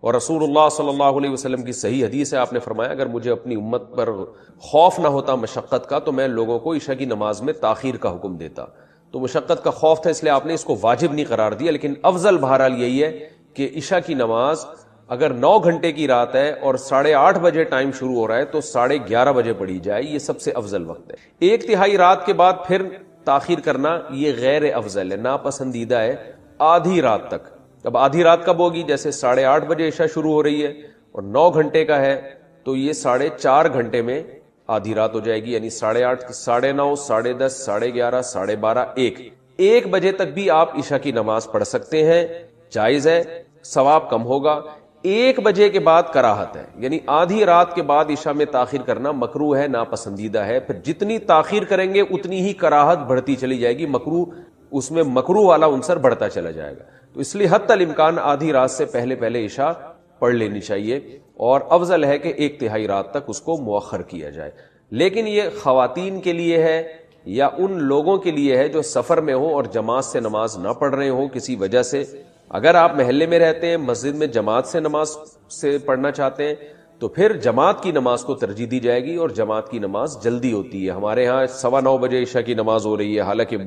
اور رسول اللہ صلی اللہ علیہ وسلم کی صحیح حدیث ہے، آپ نے فرمایا اگر مجھے اپنی امت پر خوف نہ ہوتا مشقت کا تو میں لوگوں کو عشاء کی نماز میں تاخیر کا حکم دیتا. تو مشقت کا خوف تھا اس لیے آپ نے اس کو واجب نہیں قرار دیا، لیکن افضل بہرحال یہی ہے کہ عشاء کی نماز اگر 9 گھنٹے کی رات ہے اور 8:30 بجے ٹائم شروع ہو رہا ہے تو 11:30 بجے پڑھی جائے، یہ سب سے افضل وقت ہے. 1/3 رات کے بعد پھر تاخیر کرنا یہ غیر افضل ہے، ناپسندیدہ ہے آدھی رات تک. اب آدھی رات کب ہوگی؟ جیسے 8:30 بجے عشاء شروع ہو رہی ہے اور 9 گھنٹے کا ہے تو یہ 4.5 گھنٹے میں آدھی رات ہو جائے گی، یعنی 8:30 9:30 10:30 11:30 12:30 1 بجے تک بھی آپ عشاء کی نماز پڑھ سکتے ہیں، جائز ہے، ثواب کم ہوگا. 1 بجے کے بعد کراہت ہے، یعنی آدھی رات کے بعد عشاء میں تاخیر کرنا مکروہ ہے، ناپسندیدہ ہے. پھر جتنی تاخیر کریں گے اتنی ہی کراہت بڑھتی چلی جائے گی، مکروہ اس میں مکروہ والا عنصر بڑھتا چلا جائے گا. تو اس لیے حتی الامکان آدھی رات سے پہلے عشاء پڑھ لینی چاہیے، اور افضل ہے کہ 1/3 رات تک اس کو مؤخر کیا جائے. لیکن یہ خواتین کے لیے ہے یا ان لوگوں کے لیے ہے جو سفر میں ہو اور جماعت سے نماز نہ پڑھ رہے ہو کسی وجہ سے. اگر آپ محلے میں رہتے ہیں، مسجد میں جماعت سے نماز سے پڑھنا چاہتے ہیں تو پھر جماعت کی نماز کو ترجیح دی جائے گی، اور جماعت کی نماز جلدی ہوتی ہے. ہمارے ہاں 9:15 بجے عشاء کی نماز ہو رہی ہے، حالانکہ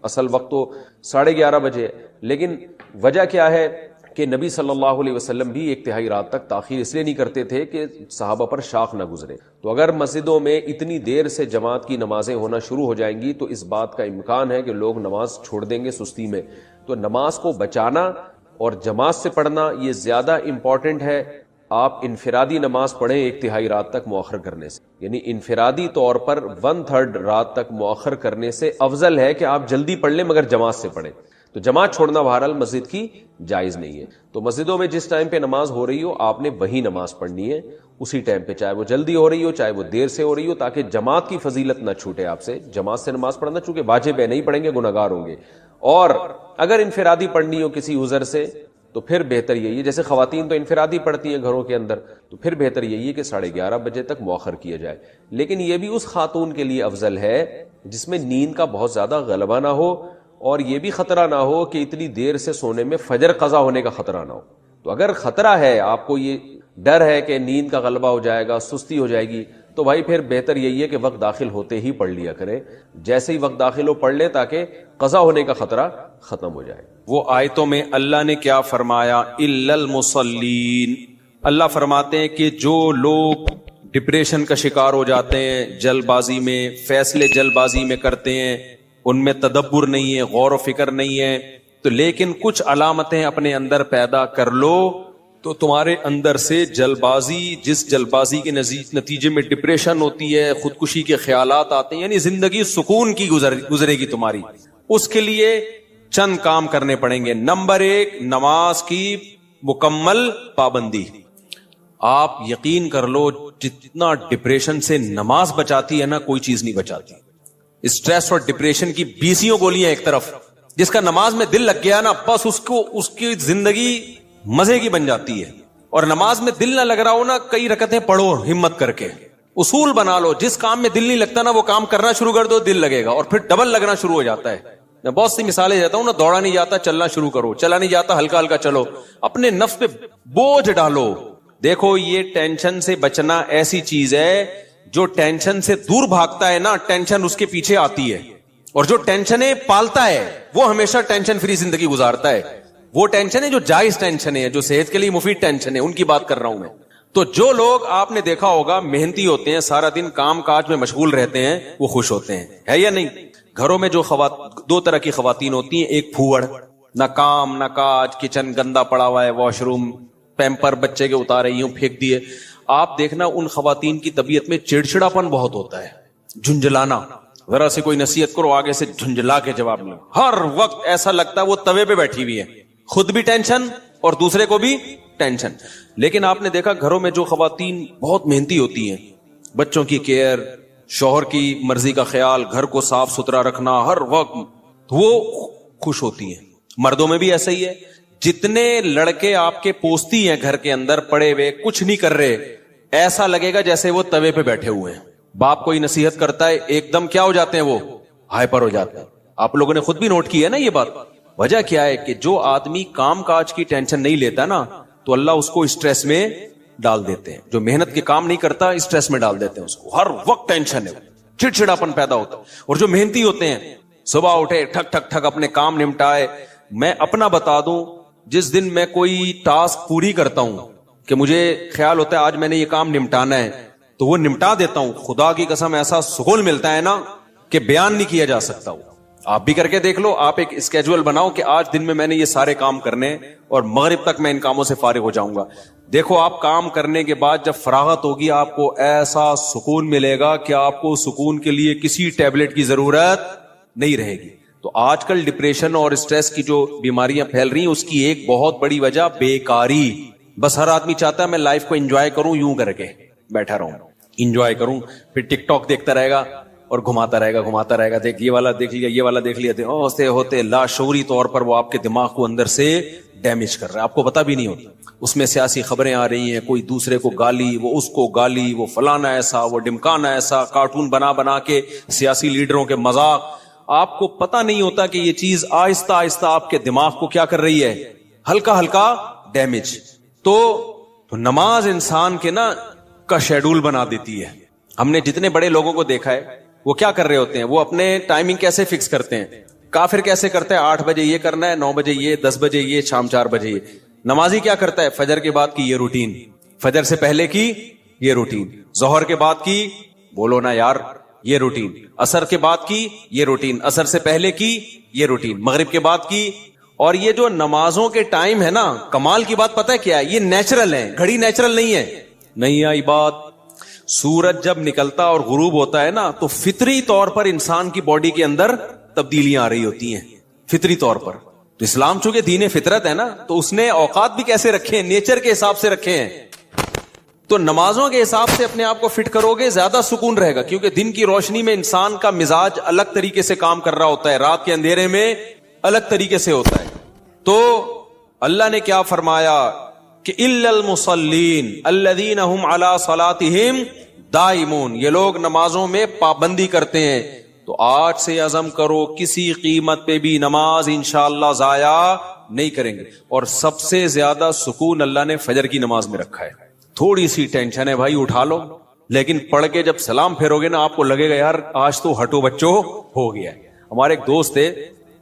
اصل وقت تو 11:30 بجے ہے. لیکن وجہ کیا ہے کہ نبی صلی اللہ علیہ وسلم بھی 1/3 رات تک تاخیر اس لیے نہیں کرتے تھے کہ صحابہ پر شاق نہ گزرے. تو اگر مسجدوں میں اتنی دیر سے جماعت کی نمازیں ہونا شروع ہو جائیں گی تو اس بات کا امکان ہے کہ لوگ نماز چھوڑ دیں گے سستی میں. تو نماز کو بچانا اور جماعت سے پڑھنا یہ زیادہ امپورٹنٹ ہے. آپ انفرادی نماز پڑھیں 1/3 رات تک مؤخر کرنے سے، یعنی انفرادی طور پر 1/3 رات تک مؤخر کرنے سے افضل ہے کہ آپ جلدی پڑھ لیں مگر جماعت سے پڑھیں. تو جماعت چھوڑنا بہرحال مسجد کی جائز نہیں ہے. تو مسجدوں میں جس ٹائم پہ نماز ہو رہی ہو آپ نے وہی نماز پڑھنی ہے اسی ٹائم پہ، چاہے وہ جلدی ہو رہی ہو چاہے وہ دیر سے ہو رہی ہو، تاکہ جماعت کی فضیلت نہ چھوٹے آپ سے. جماعت سے نماز پڑھنا چونکہ واجب ہے، نہیں پڑھیں گے گناہگار ہوں گے. اور اگر انفرادی پڑھنی ہو کسی عذر سے تو پھر بہتر یہی ہے، جیسے خواتین تو انفرادی پڑھتی ہیں گھروں کے اندر، تو پھر بہتر یہی ہے کہ 11:30 بجے تک مؤخر کیا جائے. لیکن یہ بھی اس خاتون کے لیے افضل ہے جس میں نیند کا بہت زیادہ غلبہ نہ ہو اور یہ بھی خطرہ نہ ہو کہ اتنی دیر سے سونے میں فجر قضا ہونے کا خطرہ نہ ہو. تو اگر خطرہ ہے، آپ کو یہ ڈر ہے کہ نیند کا غلبہ ہو جائے گا، سستی ہو جائے گی، تو بھائی پھر بہتر یہی ہے کہ وقت داخل ہوتے ہی پڑھ لیا کریں. جیسے ہی وقت داخل ہو پڑھ لیں تاکہ قضا ہونے کا خطرہ ختم ہو جائے. وہ آیتوں میں اللہ نے کیا فرمایا؟ الا المصلین. اللہ فرماتے ہیں کہ جو لوگ ڈپریشن کا شکار ہو جاتے ہیں، جلد بازی میں فیصلے جلد بازی میں کرتے ہیں، ان میں تدبر نہیں ہے، غور و فکر نہیں ہے، تو لیکن کچھ علامتیں اپنے اندر پیدا کر لو تو تمہارے اندر سے جلد بازی، جس جلد بازی کے نتیجے میں ڈپریشن ہوتی ہے، خودکشی کے خیالات آتے ہیں، یعنی زندگی سکون کی گزرے گی تمہاری. اس کے لیے چند کام کرنے پڑیں گے. نمبر 1، نماز کی مکمل پابندی. آپ یقین کر لو جتنا ڈپریشن سے نماز بچاتی ہے نا، کوئی چیز نہیں بچاتی. اسٹریس اور ڈپریشن کی 20 گولیاں ایک طرف، جس کا نماز میں دل لگ گیا نا بس اس کی زندگی مزے کی بن جاتی ہے. اور نماز میں دل نہ لگ رہا ہو نا، کئی رکعتیں پڑھو ہمت کر کے، اصول بنا لو، جس کام میں دل نہیں لگتا نا وہ کام کرنا شروع کر دو، دل لگے گا اور پھر ڈبل لگنا شروع ہو جاتا ہے. میں بہت سی مثالیں دیتا ہوں نا، دوڑا نہیں جاتا چلنا شروع کرو، چلا نہیں جاتا ہلکا ہلکا چلو، اپنے نفس پہ بوجھ ڈالو. دیکھو یہ ٹینشن سے بچنا ایسی چیز ہے، جو ٹینشن سے دور بھاگتا ہے نا ٹینشن اس کے پیچھے آتی ہے، اور جو ٹینشنیں پالتا ہے وہ ہمیشہ ٹینشن فری زندگی گزارتا ہے. وہ ٹینشن ہے جو جائز ٹینشن ہے، جو صحت کے لیے مفید ٹینشن ہے، ان کی بات کر رہا ہوں میں. تو جو لوگ آپ نے دیکھا ہوگا محنتی ہوتے ہیں، سارا دن کام کاج میں مشغول رہتے ہیں، وہ خوش ہوتے ہیں، ہے یا نہیں؟ گھروں میں جو 2 طرح کی خواتین ہوتی ہیں، ایک پھوڑ، نہ کام نہ کاج، کچن گندا پڑا ہوا ہے، واش روم پیمپر بچے کے اتارے یوں پھینک دیے. آپ دیکھنا ان خواتین کی طبیعت میں چڑچڑاپن بہت ہوتا ہے، جھنجھلانا. ذرا سے کوئی نصیحت کرو آگے سے جھنجھلا کے جواب لو، ہر وقت ایسا لگتا ہے وہ توے پہ بیٹھی ہوئی ہے، خود بھی ٹینشن اور دوسرے کو بھی ٹینشن. لیکن آپ نے دیکھا گھروں میں جو خواتین بہت محنتی ہوتی ہیں، بچوں کی کیئر، شوہر کی مرضی کا خیال، گھر کو صاف ستھرا رکھنا ہر وقت، وہ خوش ہوتی ہیں. مردوں میں بھی ایسا ہی ہے. جتنے لڑکے آپ کے پوستی ہیں گھر کے اندر پڑے ہوئے کچھ نہیں کر رہے، ایسا لگے گا جیسے وہ توے پہ بیٹھے ہوئے ہیں. باپ کوئی نصیحت کرتا ہے ایک دم کیا ہو جاتے ہیں، وہ ہائپر ہو جاتے ہیں. آپ لوگوں نے خود بھی نوٹ کیا ہے نا یہ بات. وجہ کیا ہے کہ جو آدمی کام کاج کی ٹینشن نہیں لیتا نا، تو اللہ اس کو اسٹریس میں ڈال دیتے ہیں. جو محنت کے کام نہیں کرتا اسٹریس میں ڈال دیتے ہیں اس کو, ہر وقت ٹینشن ہے, چڑچڑاپن پیدا ہوتا ہے. اور جو محنتی ہوتے ہیں صبح اٹھے ٹھک ٹھک ٹھک اپنے کام نمٹائے. میں اپنا بتا دوں, جس دن میں کوئی ٹاسک پوری کرتا ہوں کہ مجھے خیال ہوتا ہے آج میں نے یہ کام نمٹانا ہے, تو وہ نمٹا دیتا ہوں. خدا کی قسم ایسا سکون ملتا ہے نا کہ بیان نہیں کیا جا سکتا. وہ آپ بھی کر کے دیکھ لو, آپ ایک اسکیجول بناؤ کہ آج دن میں نے یہ سارے کام کرنے اور مغرب تک میں ان کاموں سے فارغ ہو جاؤں گا. دیکھو آپ کام کرنے کے بعد جب فراغت ہوگی آپ کو ایسا سکون ملے گا کہ آپ کو سکون کے لیے کسی ٹیبلٹ کی ضرورت نہیں رہے گی. تو آج کل ڈپریشن اور اسٹریس کی جو بیماریاں پھیل رہی ہیں اس کی ایک بہت بڑی وجہ بیکاری. بس ہر آدمی چاہتا ہے میں لائف کو انجوائے کروں, یوں کر کے بیٹھا رہوں, انجوائے کروں, پھر ٹک ٹاک دیکھتا رہے گا اور گھماتا رہے گا, دیکھ یہ والا دیکھ لیا, یہ والا دیکھ لیا. ہوتے لاشعوری طور پر وہ آپ کے دماغ کو اندر سے ڈیمیج کر رہا ہے, آپ کو پتا بھی نہیں ہوتا. اس میں سیاسی خبریں آ رہی ہیں, کوئی دوسرے کو گالی, وہ اس کو گالی, وہ فلانا ایسا, وہ ڈمکانا ایسا, کارٹون بنا کے سیاسی لیڈروں کے مذاق. آپ کو پتا نہیں ہوتا کہ یہ چیز آہستہ آہستہ آپ کے دماغ کو کیا کر رہی ہے, ہلکا ہلکا ڈیمیج. تو نماز انسان کے نا کا شیڈول بنا دیتی ہے. ہم نے جتنے بڑے لوگوں کو دیکھا ہے وہ کیا کر رہے ہوتے ہیں, وہ اپنے ٹائمنگ کیسے فکس کرتے ہیں. کافر کیسے کرتا ہے, 8 بجے یہ کرنا ہے, 9 بجے یہ, 10 بجے یہ, شام 4 بجے یہ. نمازی کیا کرتا ہے, فجر کے بعد کی یہ روٹین, فجر سے پہلے کی یہ روٹین, ظہر کے بعد کی, بولو نا یار, یہ روٹین, عصر کے بعد کی یہ روٹین, عصر سے پہلے کی یہ روٹین, مغرب کے بعد کی. اور یہ جو نمازوں کے ٹائم ہے نا, کمال کی بات پتہ ہے کیا ہے, یہ نیچرل ہے, گھڑی نیچرل نہیں ہے. نہیں آئی بات. سورج جب نکلتا اور غروب ہوتا ہے نا تو فطری طور پر انسان کی باڈی کے اندر تبدیلیاں آ رہی ہوتی ہیں, فطری طور پر. تو اسلام چونکہ دین فطرت ہے نا, تو اس نے اوقات بھی کیسے رکھے ہیں, نیچر کے حساب سے رکھے ہیں. تو نمازوں کے حساب سے اپنے آپ کو فٹ کرو گے زیادہ سکون رہے گا, کیونکہ دن کی روشنی میں انسان کا مزاج الگ طریقے سے کام کر رہا ہوتا ہے, رات کے اندھیرے میں الگ طریقے سے ہوتا ہے. تو اللہ نے کیا فرمایا کہ الا المصلین الذین هم علی صلاتهم دائمون, یہ لوگ نمازوں میں پابندی کرتے ہیں. تو آج سے عزم کرو کسی قیمت پہ بھی نماز انشاءاللہ ضائع نہیں کریں گے. اور سب سے زیادہ سکون اللہ نے فجر کی نماز میں رکھا ہے. تھوڑی سی ٹینشن ہے بھائی, اٹھا لو, لیکن پڑھ کے جب سلام پھیرو گے نا آپ کو لگے گا یار آج تو ہٹو بچو ہو گیا. ہمارے ایک دوست تھے,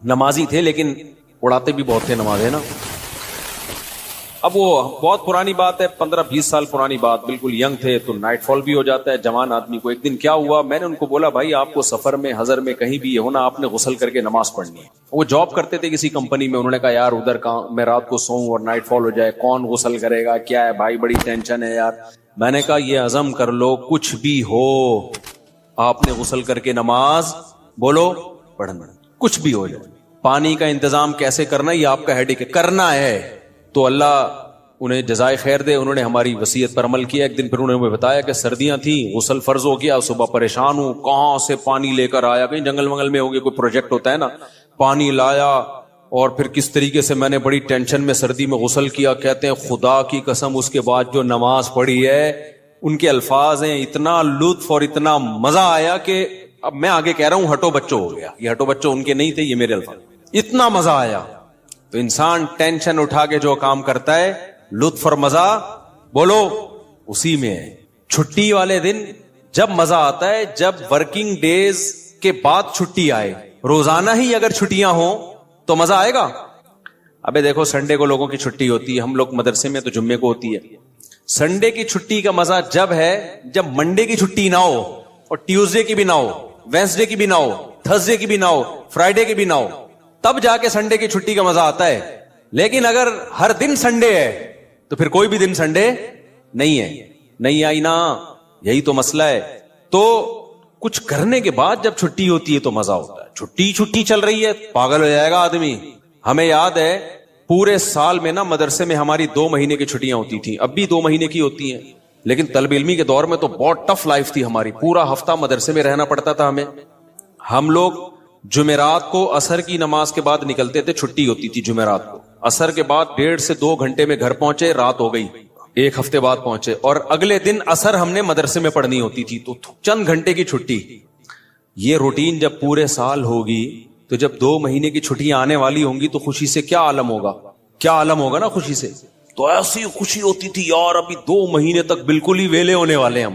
نمازی تھے لیکن اڑاتے بھی بہت تھے نماز, ہے نا. اب وہ بہت پرانی بات ہے, 15-20 سال پرانی بات, بالکل ینگ تھے تو نائٹ فال بھی ہو جاتا ہے جوان آدمی کو. ایک دن کیا ہوا, میں نے ان کو بولا بھائی آپ کو سفر میں, حضر میں, کہیں بھی یہ ہونا, آپ نے غسل کر کے نماز پڑھنی ہے. وہ جاب کرتے تھے کسی کمپنی میں, انہوں نے کہا یار ادھر کہاں میں رات کو سوؤں اور نائٹ فال ہو جائے, کون غسل کرے گا, کیا ہے بھائی بڑی ٹینشن ہے یار. میں نے کہا یہ عزم کر لو کچھ بھی ہو آپ نے غسل کر کے نماز بولو پڑھنا, کچھ بھی ہو جائے. پانی کا انتظام کیسے کرنا یہ آپ کا ہیڈک ہے, کرنا ہے. تو اللہ انہیں جزائے خیر دے, انہوں نے ہماری وصیت پر عمل کیا. ایک دن پھر انہوں نے بتایا کہ سردیاں تھیں, غسل فرض ہو گیا, صبح پریشان ہوں, کہاں سے پانی لے کر آیا, کہیں جنگل منگل میں ہو گیا, کوئی پروجیکٹ ہوتا ہے نا, پانی لایا اور پھر کس طریقے سے میں نے بڑی ٹینشن میں سردی میں غسل کیا. کہتے ہیں خدا کی قسم اس کے بعد جو نماز پڑھی ہے, ان کے الفاظ ہیں, اتنا لطف اور اتنا مزہ آیا کہ اب میں آگے کہہ رہا ہوں ہٹو بچوں ہو گیا. یہ ہٹو بچوں ان کے نہیں تھے, یہ میرے الفاظ. اتنا مزہ آیا. تو انسان ٹینشن اٹھا کے جو کام کرتا ہے لطف اور مزہ بولو اسی میں ہے. چھٹی والے دن جب مزہ آتا ہے جب ورکنگ ڈیز کے بعد چھٹی آئے. روزانہ ہی اگر چھٹیاں ہوں تو مزہ آئے گا. ابے دیکھو سنڈے کو لوگوں کی چھٹی ہوتی ہے, ہم لوگ مدرسے میں تو جمعے کو ہوتی ہے. سنڈے کی چھٹی کا مزہ جب ہے جب منڈے کی چھٹی نہ ہو, اور ٹیوزڈے کی بھی نہ ہو, وینسڈے کی بھی نہ ہو, تھرسڈے کی بھی نہ ہو, فرائیڈے کی بھی نہ ہو, تب جا کے سنڈے کی چھٹی کا مزہ آتا ہے. لیکن اگر ہر دن سنڈے ہے تو پھر کوئی بھی دن سنڈے نہیں ہے. نہیں آئی نا, یہی تو مسئلہ ہے. تو کچھ کرنے کے بعد جب چھٹی ہوتی ہے تو مزہ ہوتا ہے. چھٹی چل رہی ہے پاگل ہو جائے گا آدمی. ہمیں یاد ہے پورے سال میں نا مدرسے میں ہماری 2 مہینے کی چھٹیاں ہوتی تھیں, اب بھی 2 مہینے کی ہوتی ہیں, لیکن طالب علمی کے دور میں تو بہت ٹف لائف تھی ہماری. پورا ہفتہ مدرسے میں رہنا پڑتا تھا ہمیں. ہم لوگ جمعرات کو عصر کی نماز کے بعد نکلتے تھے, چھٹی ہوتی تھی جمعرات کو. عصر کے بعد 1.5 سے 2 گھنٹے میں گھر پہنچے, رات ہو گئی. 1 ہفتے بعد پہنچے, اور اگلے دن عصر ہم نے مدرسے میں پڑھنی ہوتی تھی, تو چند گھنٹے کی چھٹی. یہ روٹین جب پورے سال ہوگی تو جب 2 مہینے کی چھٹیاں آنے والی ہوں گی تو خوشی سے کیا عالم ہوگا, کیا عالم ہوگا نا خوشی سے. تو ایسی خوشی ہوتی تھی یار ابھی 2 مہینے تک بالکل ہی ویلے ہونے والے ہم.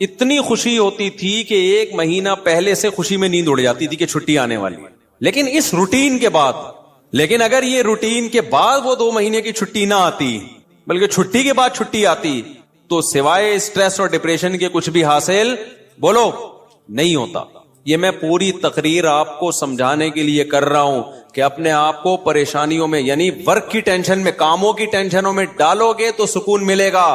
اتنی خوشی ہوتی تھی کہ 1 مہینہ پہلے سے خوشی میں نیند اڑ جاتی تھی کہ چھٹی آنے والی. لیکن اس روٹین کے بعد, لیکن اگر یہ روٹین کے بعد وہ 2 مہینے کی چھٹی نہ آتی بلکہ چھٹی کے بعد چھٹی آتی تو سوائے اسٹریس اور ڈپریشن کے کچھ بھی حاصل بولو نہیں ہوتا. یہ میں پوری تقریر آپ کو سمجھانے کے لیے کر رہا ہوں کہ اپنے آپ کو پریشانیوں میں یعنی ورک کی ٹینشن میں, کاموں کی ٹینشنوں میں ڈالو گے تو سکون ملے گا,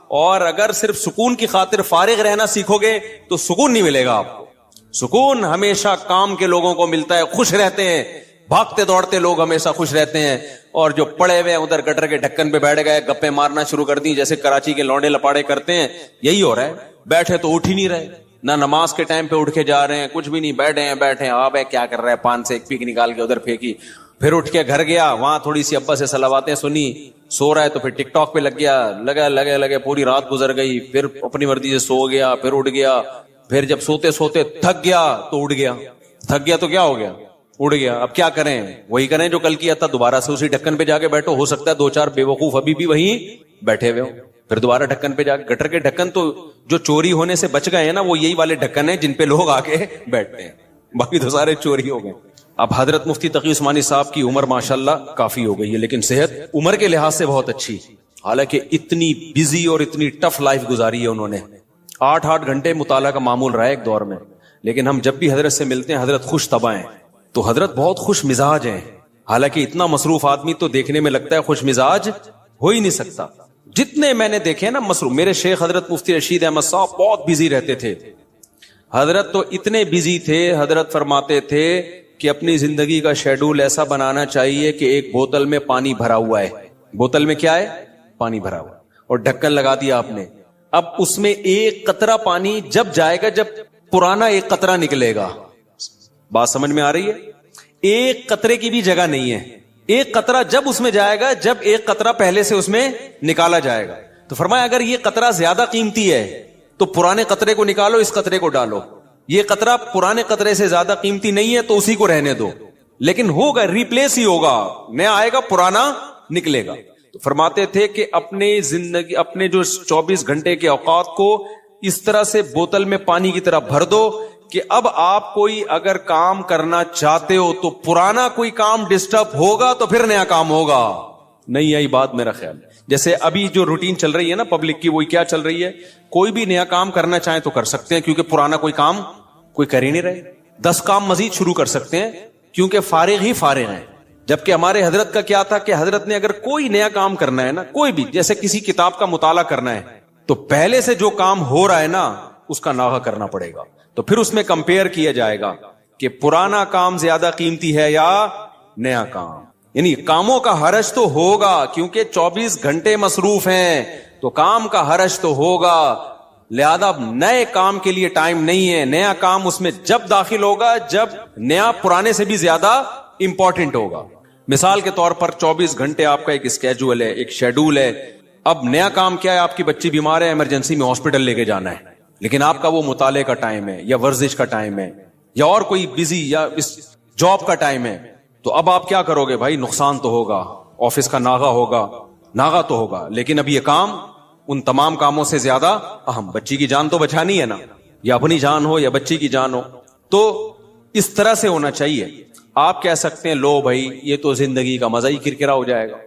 اور اگر صرف سکون کی خاطر فارغ رہنا سیکھو گے تو سکون نہیں ملے گا آپ کو. سکون ہمیشہ کام کے لوگوں کو ملتا ہے, خوش رہتے ہیں, بھاگتے دوڑتے لوگ ہمیشہ خوش رہتے ہیں. اور جو پڑے ہوئے ادھر گٹر کے ڈھکن پہ بیٹھ گئے گپے مارنا شروع کر دی جیسے کراچی کے لونڈے لپاڑے کرتے ہیں, یہی ہو رہا ہے. بیٹھے تو اٹھ ہی نہیں رہے, نہ نماز کے ٹائم پہ اٹھ کے جا رہے ہیں, کچھ بھی نہیں, بیٹھے آپ کیا کر رہے ہیں, پان سے ایک پیک نکال کے ادھر پھینکی, پھر اٹھ کے گھر گیا, وہاں تھوڑی سی ابا سے صلواتیں سنی, سو رہا ہے تو پھر ٹک ٹاک پہ لگ گیا, لگے پوری رات گزر گئی, پھر اپنی مرضی سے سو گیا, پھر اٹھ گیا, پھر جب سوتے سوتے تھک گیا تو اڑ گیا, تھک گیا تو کیا ہو گیا, اڑ گیا. اب کیا کریں, وہی کریں جو کل کیا تھا, دوبارہ سے اسی ڈھکن پہ جا کے بیٹھو, ہو سکتا ہے 2-4 بے وقوف ابھی بھی وہیں بیٹھے ہوئے ہو, پھر دوبارہ ڈھکن پہ جا کے. گٹر کے ڈھکن تو جو چوری ہونے سے بچ گئے ہیں نا وہ یہی والے ڈھکن ہیں جن پہ لوگ آ کے بیٹھتے ہیں, باقی تو سارے چوری ہو گئے. اب حضرت مفتی تقی عثمانی صاحب کی عمر ماشاءاللہ کافی ہو گئی ہے, لیکن صحت عمر کے لحاظ سے بہت اچھی, حالانکہ اتنی بزی اور اتنی ٹف لائف گزاری ہے انہوں نے. 8 گھنٹے مطالعہ کا معمول رہا ہے ایک دور میں, لیکن ہم جب بھی حضرت سے ملتے ہیں حضرت خوش طبع ہیں, تو حضرت بہت خوش مزاج ہیں. حالانکہ اتنا مصروف آدمی تو دیکھنے میں لگتا ہے خوش مزاج ہو ہی نہیں سکتا. جتنے میں نے دیکھے نا مصروف, میرے شیخ حضرت مفتی رشید احمد صاحب بہت بزی رہتے تھے. حضرت تو اتنے بزی تھے, حضرت فرماتے تھے کہ اپنی زندگی کا شیڈول ایسا بنانا چاہیے کہ ایک بوتل میں پانی بھرا ہوا ہے, بوتل میں کیا ہے, پانی بھرا ہوا, اور ڈھکن لگا دیا آپ نے. اب اس میں ایک قطرہ پانی جب جائے گا جب پرانا ایک قطرہ نکلے گا. بات سمجھ میں آ رہی ہے؟ ایک قطرے کی بھی جگہ نہیں ہے, ایک قطرہ جب اس میں جائے گا جب ایک قطرہ پہلے سے اس میں نکالا جائے گا. تو فرمایا اگر یہ قطرہ زیادہ قیمتی ہے تو پرانے قطرے کو نکالو, اس قطرے کو ڈالو. یہ قطرہ پرانے قطرے سے زیادہ قیمتی نہیں ہے تو اسی کو رہنے دو, لیکن ہوگا ریپلیس ہی ہوگا, نیا آئے گا پرانا نکلے گا. تو فرماتے تھے کہ اپنے زندگی, اپنے جو 24 گھنٹے کے اوقات کو اس طرح سے بوتل میں پانی کی طرح بھر دو کہ اب آپ کوئی اگر کام کرنا چاہتے ہو تو پرانا کوئی کام ڈسٹرب ہوگا تو پھر نیا کام ہوگا. نہیں آئی بات میرا خیال. جیسے ابھی جو روٹین چل رہی ہے نا پبلک کی, وہی کیا چل رہی ہے, کوئی بھی نیا کام کرنا چاہیں تو کر سکتے ہیں کیونکہ پرانا کوئی کام کوئی کر ہی نہیں رہے. 10 کام مزید شروع کر سکتے ہیں کیونکہ فارغ ہی فارغ ہیں. جبکہ ہمارے حضرت کا کیا تھا کہ حضرت نے اگر کوئی نیا کام کرنا ہے نا, کوئی بھی, جیسے کسی کتاب کا مطالعہ کرنا ہے تو پہلے سے جو کام ہو رہا ہے نا اس کا ناغہ کرنا پڑے گا. تو پھر اس میں کمپیئر کیا جائے گا کہ پرانا کام زیادہ قیمتی ہے یا نیا کام. یعنی کاموں کا حرج تو ہوگا کیونکہ 24 گھنٹے مصروف ہیں تو کام کا حرج تو ہوگا, لہذا نئے کام کے لیے ٹائم نہیں ہے. نیا کام اس میں جب داخل ہوگا جب نیا پرانے سے بھی زیادہ امپورٹنٹ ہوگا. مثال کے طور پر 24 گھنٹے آپ کا ایک اسکیجول ہے, ایک شیڈول ہے. اب نیا کام کیا ہے, آپ کی بچی بیمار ہے, ایمرجنسی میں ہاسپٹل لے کے جانا ہے, لیکن آپ کا وہ مطالعے کا ٹائم ہے یا ورزش کا ٹائم ہے یا اور کوئی بزی یا جاب کا ٹائم ہے. تو اب آپ کیا کرو گے بھائی, نقصان تو ہوگا, آفس کا ناغہ تو ہوگا, لیکن اب یہ کام ان تمام کاموں سے زیادہ اہم. بچی کی جان تو بچانی ہے نا, یا اپنی جان ہو یا بچی کی جان ہو. تو اس طرح سے ہونا چاہیے. آپ کہہ سکتے ہیں لو بھائی یہ تو زندگی کا مزہ ہی کرکرا ہو جائے گا,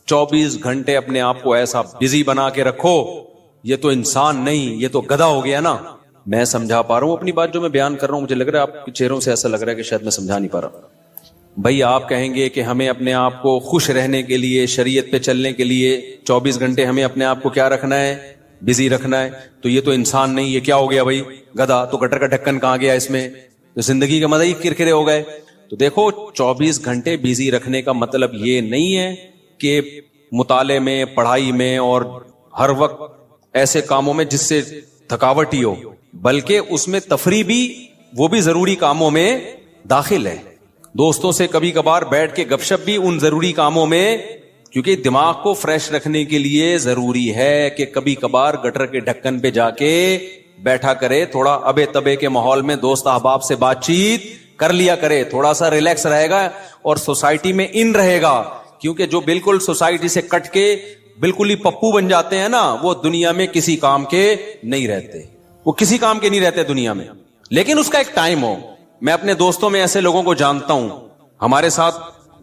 24 گھنٹے اپنے آپ کو ایسا بزی بنا کے رکھو, یہ تو انسان نہیں, یہ تو گدھا ہو گیا نا. میں سمجھا پا رہا ہوں اپنی بات جو میں بیان کر رہا ہوں, مجھے لگ رہا ہے آپ کے چہروں سے ایسا لگ رہا ہے کہ شاید میں سمجھا نہیں پا رہا. بھائی آپ کہیں گے کہ ہمیں اپنے آپ کو خوش رہنے کے لیے, شریعت پہ چلنے کے لیے 24 گھنٹے ہمیں اپنے آپ کو کیا رکھنا ہے, بزی رکھنا ہے. تو یہ تو انسان نہیں, یہ کیا ہو گیا بھائی, گدھا. تو گٹر کا ڈھکن کہاں گیا اس میں, تو زندگی کا مزہ ہی کرکرے ہو گئے. تو دیکھو 24 گھنٹے بزی رکھنے کا مطلب یہ نہیں ہے کہ مطالعے میں, پڑھائی میں اور ہر وقت ایسے کاموں میں جس سے تھکاوٹ ہی ہو, بلکہ اس میں تفریح بھی, وہ بھی ضروری کاموں میں داخل ہے. دوستوں سے کبھی کبھار بیٹھ کے گپ شپ بھی ان ضروری کاموں میں, کیونکہ دماغ کو فریش رکھنے کے لیے ضروری ہے کہ کبھی کبھار گٹر کے ڈھکن پہ جا کے بیٹھا کرے, تھوڑا ابے تبے کے ماحول میں دوست احباب سے بات چیت کر لیا کرے, تھوڑا سا ریلیکس رہے گا اور سوسائٹی میں ان رہے گا. کیونکہ جو بالکل سوسائٹی سے کٹ کے بالکل ہی پپو بن جاتے ہیں نا, وہ دنیا میں کسی کام کے نہیں رہتے, وہ کسی کام کے نہیں رہتے دنیا میں. لیکن اس کا ایک ٹائم ہو. میں اپنے دوستوں میں ایسے لوگوں کو جانتا ہوں, ہمارے ساتھ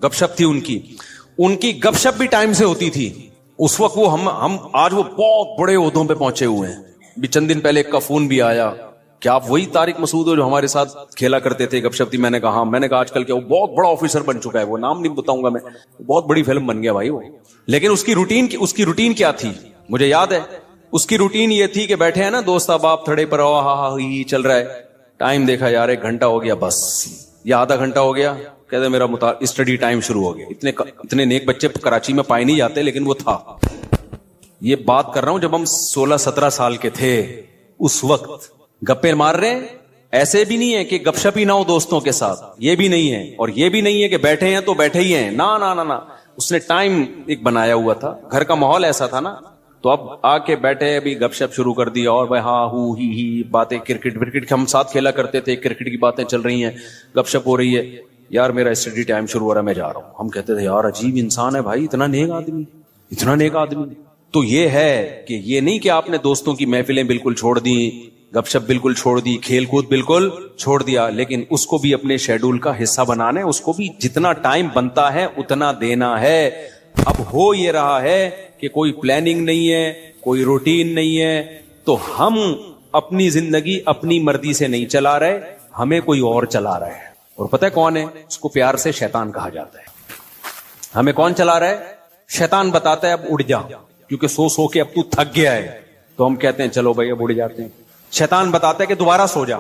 گپ شپ تھی ان کی گپ شپ بھی ٹائم سے ہوتی تھی. اس وقت وہ ہم آج وہ بہت بڑے عہدوں پہ پہنچے ہوئے ہیں. بھی چند دن پہلے ایک کا فون بھی آیا, کیا آپ وہی طارق مسعود ہو جو ہمارے ساتھ کھیلا کرتے تھے, گپ شپ تھی. میں نے کہا ہاں. میں نے کہا آج کل کیا وہ بہت بڑا آفیسر بن چکا ہے, وہ نام نہیں بتاؤں گا میں, بہت بڑی فلم بن گیا بھائی وہ. لیکن اس کی روٹین کیا تھی مجھے یاد ہے. اس کی روٹین یہ تھی کہ بیٹھے ہیں نا دوست احباب تھڑے پر, چل رہا ہے, ٹائم دیکھا یار 1 گھنٹہ ہو گیا بس, یا آدھا گھنٹہ ہو گیا, کہتے میرا اسٹڈی ٹائم شروع ہو گیا. اتنے نیک بچے کراچی میں پائے نہیں جاتے, لیکن وہ تھا. یہ بات کر رہا ہوں جب ہم 16-17 سال کے تھے, اس وقت گپے مار رہے ہیں. ایسے بھی نہیں ہے کہ گپ شپ ہی نہ ہو دوستوں کے ساتھ, یہ بھی نہیں ہے. اور یہ بھی نہیں ہے کہ بیٹھے ہیں تو بیٹھے ہی ہیں, نہ نہ نہ. اس نے ٹائم ایک بنایا ہوا تھا, گھر کا ماحول ایسا تھا نا, تو اب آ کے بیٹھے ابھی گپ شپ شروع کر دی. اور بھائی ہاں ہی باتیں, کرکٹ ہم ساتھ کھیلا کرتے تھے, کرکٹ کی باتیں چل رہی ہیں, گپ شپ ہو رہی ہے. یار میرا اسٹڈی ٹائم شروع ہو رہا ہے, میں جا رہا ہوں. ہم کہتے تھے یار عجیب انسان ہے بھائی, اتنا نیک آدمی. تو یہ ہے کہ یہ نہیں کہ آپ نے دوستوں کی محفلیں بالکل چھوڑ دی, گپ شپ بالکل چھوڑ دی, کھیل کود بالکل چھوڑ دیا, لیکن اس کو بھی اپنے شیڈول کا حصہ بنانا ہے. اس کو بھی جتنا ٹائم بنتا ہے اتنا دینا ہے. اب ہو یہ رہا ہے کہ کوئی پلاننگ نہیں ہے, کوئی روٹین نہیں ہے, تو ہم اپنی زندگی اپنی مرضی سے نہیں چلا رہے, ہمیں کوئی اور چلا رہا ہے. اور پتہ ہے کون ہے؟ اس کو پیار سے شیطان کہا جاتا ہے. ہمیں کون چلا رہا ہے؟ شیطان بتاتا ہے اب اڑ جا, کیونکہ سو کے اب تو تھک گیا ہے. تو ہم کہتے ہیں چلو بھائی اب اڑ جاتے ہیں. شیطان بتاتا ہے کہ دوبارہ سو جا.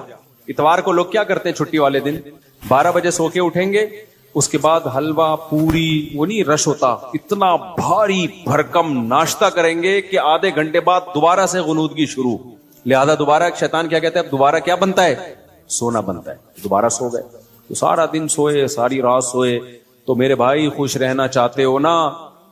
اتوار کو لوگ کیا کرتے ہیں چھٹی والے دن, 12 بجے سو کے اٹھیں گے, اس کے بعد حلوہ پوری, وہ نہیں رش ہوتا, اتنا بھاری بھرکم ناشتہ کریں گے کہ آدھے گھنٹے بعد دوبارہ سے غنودگی شروع. لہذا دوبارہ شیطان کیا کہتا ہے, اب دوبارہ کیا بنتا ہے؟ سونا بنتا ہے. دوبارہ سو گئے, تو سارا دن سوئے, ساری رات سوئے. تو میرے بھائی خوش رہنا چاہتے ہو نا,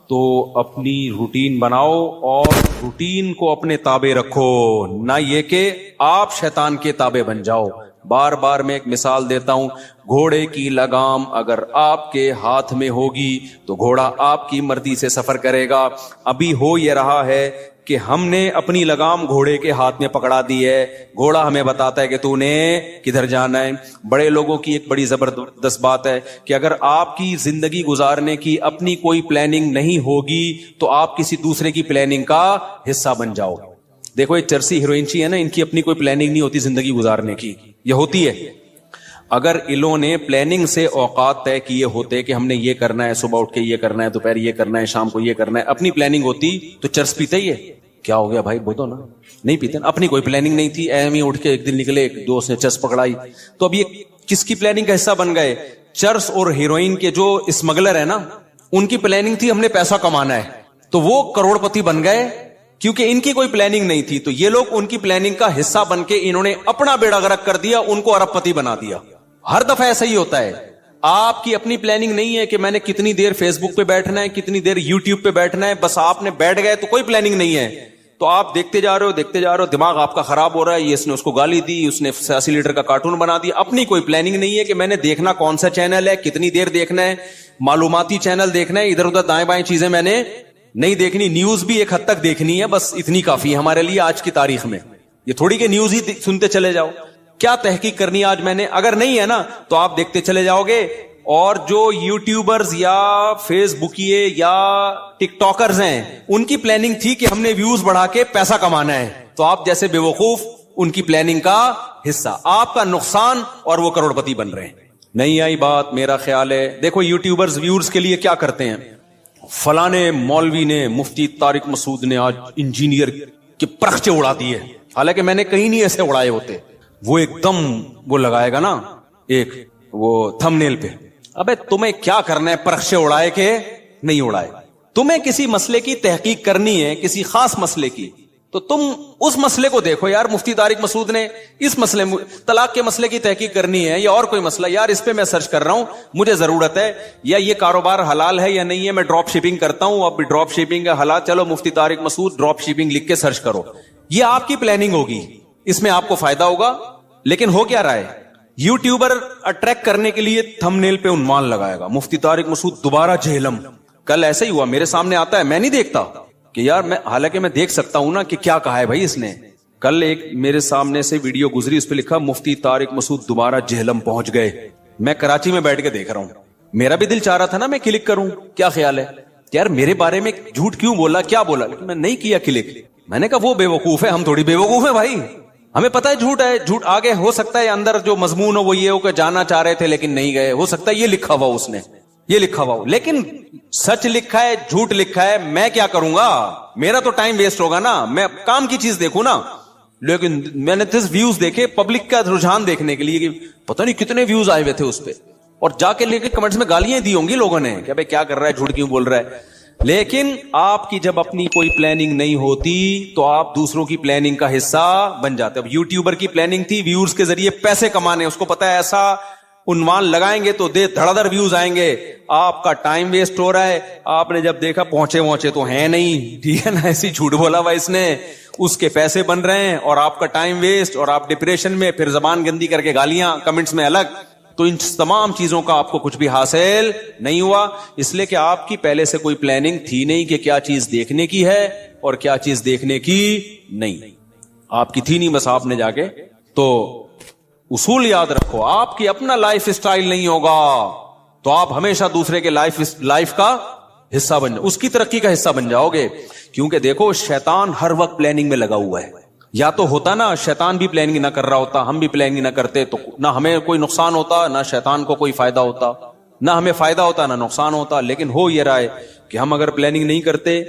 تو اپنی روٹین بناؤ اور روٹین کو اپنے تابع رکھو, نہ یہ کہ آپ شیطان کے تابع بن جاؤ. بار بار میں ایک مثال دیتا ہوں, گھوڑے کی لگام اگر آپ کے ہاتھ میں ہوگی تو گھوڑا آپ کی مرضی سے سفر کرے گا. ابھی ہو یہ رہا ہے کہ ہم نے اپنی لگام گھوڑے کے ہاتھ میں پکڑا دی ہے, گھوڑا ہمیں بتاتا ہے کہ تو نے کدھر جانا ہے. بڑے لوگوں کی ایک بڑی زبردست بات ہے کہ اگر آپ کی زندگی گزارنے کی اپنی کوئی پلاننگ نہیں ہوگی تو آپ کسی دوسرے کی پلاننگ کا حصہ بن جاؤ. دیکھو یہ چرسی ہیروئنچی ہے نا, ان کی اپنی کوئی پلاننگ نہیں ہوتی زندگی گزارنے کی, یہ ہوتی ہے. اگر انہوں نے پلاننگ سے اوقات طے کیے ہوتے کہ ہم نے یہ کرنا ہے, صبح اٹھ کے یہ کرنا ہے, دوپہر یہ کرنا ہے, شام کو یہ کرنا ہے, اپنی پلاننگ ہوتی تو چرس پیتے ہی ہے. کیا ہو گیا بھائی, بولو نا, نہیں پیتے. اپنی کوئی پلاننگ نہیں تھی, ایم ہی اٹھ کے ایک دن نکلے, ایک دوست نے چرس پکڑائی. تو اب یہ کس کی پلاننگ کا حصہ بن گئے؟ چرس اور ہیروئن کے جو اسمگلر ہے نا, ان کی پلاننگ تھی ہم نے پیسہ کمانا ہے, تو وہ کروڑ پتی بن گئے کیونکہ ان کی کوئی پلاننگ نہیں تھی. تو یہ لوگ ان کی پلاننگ کا حصہ بن کے انہوں نے اپنا بیڑا غرق کر دیا, ان کو ارب پتی بنا دیا. ہر دفعہ ایسا ہی ہوتا ہے. آپ کی اپنی پلاننگ نہیں ہے کہ میں نے کتنی دیر فیس بک پہ بیٹھنا ہے, کتنی دیر یوٹیوب پہ بیٹھنا ہے, بس آپ نے بیٹھ گئے تو کوئی پلاننگ نہیں ہے. تو آپ دیکھتے جا رہے ہو, دماغ آپ کا خراب ہو رہا ہے. یہ اس نے اس کو گالی دی, اس نے 80 لیٹر کا کارٹون بنا دیا. اپنی کوئی پلاننگ نہیں ہے کہ میں نے دیکھنا کون سا چینل ہے, کتنی دیر دیکھنا ہے, معلوماتی چینل دیکھنا ہے, ادھر ادھر دائیں بائیں چیزیں میں نے نہیں دیکھنی. نیوز بھی ایک حد تک دیکھنی ہے, بس اتنی کافی ہے ہمارے لیے آج کی تاریخ میں. یہ تھوڑی کہ نیوز ہی سنتے چلے جاؤ. کیا تحقیق کرنی آج میں نے؟ اگر نہیں ہے نا تو آپ دیکھتے چلے جاؤ گے. اور جو یوٹیوبرز یا فیس بکیے یا ٹک ٹاکرز ہیں, ان کی پلاننگ تھی کہ ہم نے ویوز بڑھا کے پیسہ کمانا ہے, تو آپ جیسے بے وقوف ان کی پلاننگ کا حصہ, آپ کا نقصان, اور وہ کروڑ پتی بن رہے ہیں. نہیں آئی بات؟ میرا خیال ہے دیکھو یوٹیوبرز ویورز کے لیے کیا کرتے ہیں. فلانے مولوی نے, مفتی طارق مسعود نے آج انجینئر کے پرخچے اڑا دیے, حالانکہ میں نے کہیں نہیں ایسے اڑائے ہوتے. وہ ایک دم وہ لگائے گا نا ایک وہ تھمبنیل پہ, ابے تمہیں کیا کرنا ہے پرخچے اڑائے کہ نہیں اڑائے؟ تمہیں کسی مسئلے کی تحقیق کرنی ہے, کسی خاص مسئلے کی, تو تم اس مسئلے کو دیکھو. یار مفتی طارق مسعود نے اس مسئلے, طلاق کے مسئلے کی تحقیق کرنی ہے یا اور کوئی مسئلہ, یار اس پہ میں سرچ کر رہا ہوں, مجھے ضرورت ہے, یا یہ کاروبار حلال ہے یا نہیں ہے, میں ڈراپ شپنگ کرتا ہوں, اب ڈراپ شپنگ ہے حلال, چلو مفتی طارق مسعود ڈراپ شپنگ لکھ کے سرچ کرو. یہ آپ کی پلاننگ ہوگی, اس میں آپ کو فائدہ ہوگا. لیکن ہو کیا رہا ہے, یوٹیوبر اٹریکٹ کرنے کے لیے تھمبنیل پہ عنوان لگائے گا, مفتی طارق مسعود دوبارہ جہلم. کل ایسا ہی ہوا, میرے سامنے آتا ہے, میں نہیں دیکھتا, کہ یار میں حالانکہ میں دیکھ سکتا ہوں نا کہ کیا کہا ہے بھائی اس نے. کل ایک میرے سامنے سے ویڈیو گزری, اس پہ لکھا مفتی طارق مسعود دوبارہ جہلم پہنچ گئے. میں کراچی میں بیٹھ کے دیکھ رہا ہوں, میرا بھی دل چاہ رہا تھا نا میں کلک کروں, کیا خیال ہے یار میرے بارے میں جھوٹ کیوں بولا, کیا بولا, لیکن میں نہیں کیا کلک. میں نے کہا وہ بے وقوف ہے, ہم تھوڑی بے وقوف ہیں بھائی, ہمیں پتا ہے جھوٹ ہے. جھوٹ آگے ہو سکتا ہے اندر جو مضمون ہو وہ یہ ہو کہ جانا چاہ رہے تھے لیکن نہیں گئے, ہو سکتا ہے یہ لکھا ہوا اس نے, یہ لکھا ہوا ہو, لیکن سچ لکھا ہے جھوٹ لکھا ہے, میں کیا کروں گا, میرا تو ٹائم ویسٹ ہوگا نا, میں کام کی چیز دیکھوں نا. لیکن میں نے ویوز دیکھے پبلک کا رجحان دیکھنے کے لیے کہ پتہ نہیں کتنے ویوز آئے ہوئے تھے اس پہ, اور جا کے لے کے کمنٹس میں گالیاں دی ہوں گی لوگوں نے کہ بھائی کیا کر رہا ہے, جھوٹ کیوں بول رہا ہے. لیکن آپ کی جب اپنی کوئی پلاننگ نہیں ہوتی تو آپ دوسروں کی پلاننگ کا حصہ بن جاتے. اب یوٹیوبر کی پلاننگ تھی ویورز کے ذریعے پیسے کمانے, اس کو پتا ہے ایسا عنوان لگائیں گے تو دھڑا دھڑ ویوز آئیں گے, آپ کا ٹائم ویسٹ ہو رہا ہے. آپ نے جب دیکھا پہنچے تو ہیں نہیں, ٹھیک ہے نا, ایسی جھوٹ بولا ہوا اس نے, اس کے پیسے بن رہے ہیں اور آپ کا ٹائم ویسٹ, اور آپ ڈپریشن میں, پھر زبان گندی کر کے گالیاں کمنٹس میں الگ. تو ان تمام چیزوں کا آپ کو کچھ بھی حاصل نہیں ہوا, اس لیے کہ آپ کی پہلے سے کوئی پلاننگ تھی نہیں کہ کیا چیز دیکھنے کی ہے اور کیا چیز دیکھنے کی نہیں. آپ کی تھی نہیں, بس آپ نے جا کے. تو اصول یاد رکھو, آپ کی اپنا لائف اسٹائل نہیں ہوگا تو آپ ہمیشہ دوسرے کے لائف کا حصہ بن جاؤ, اس کی ترقی کا حصہ بن جاؤ گے. کیونکہ دیکھو شیطان ہر وقت پلاننگ میں لگا ہوا ہے. یا تو ہوتا نا شیطان بھی پلاننگ نہ کر رہا ہوتا, ہم بھی پلاننگ نہ کرتے, تو نہ ہمیں کوئی نقصان ہوتا نہ شیطان کو کوئی فائدہ ہوتا, نہ ہمیں فائدہ ہوتا نہ نقصان ہوتا. لیکن ہو یہ رہا ہے کہ ہم اگر پلاننگ نہیں کرتے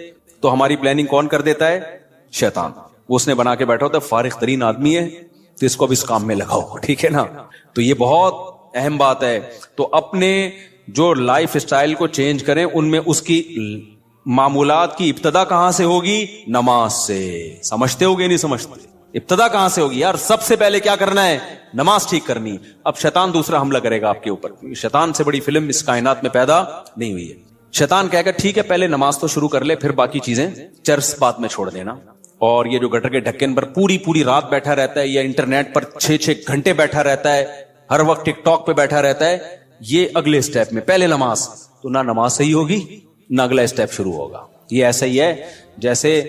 تو ہماری پلاننگ کون کر دیتا ہے, شیطان. وہ اس نے بنا کے بیٹھا ہوتا ہے, فارغ ترین آدمی ہے تو اس کو اب اس کام میں لگاؤ, ٹھیک ہے نا. تو یہ بہت اہم بات ہے. تو اپنے جو لائف اسٹائل کو چینج کریں, ان میں اس کی معمولات کی ابتدا کہاں سے ہوگی, نماز سے. سمجھتے ہوگے نہیں سمجھتے, ابتدا کہاں سے ہوگی یار, سب سے پہلے کیا کرنا ہے, نماز ٹھیک کرنی. اب شیطان دوسرا حملہ کرے گا آپ کے اوپر, شیطان سے بڑی فلم اس کائنات میں پیدا نہیں ہوئی ہے. شیطان کہے گا ٹھیک ہے پہلے نماز تو شروع کر لے, پھر باقی چیزیں چرس بات میں چھوڑ دینا. اور یہ جو گٹر کے ڈھکن پر پوری رات بیٹھا رہتا ہے, یا انٹرنیٹ پر 6 گھنٹے بیٹھا رہتا ہے, ہر وقت ٹک ٹاک پہ بیٹھا رہتا ہے, یہ اگلے سٹیپ میں پہلے نماز, تو نہ نماز صحیح ہوگی نہ اگلا سٹیپ شروع ہوگا. یہ ایسا ہی ہے جیسے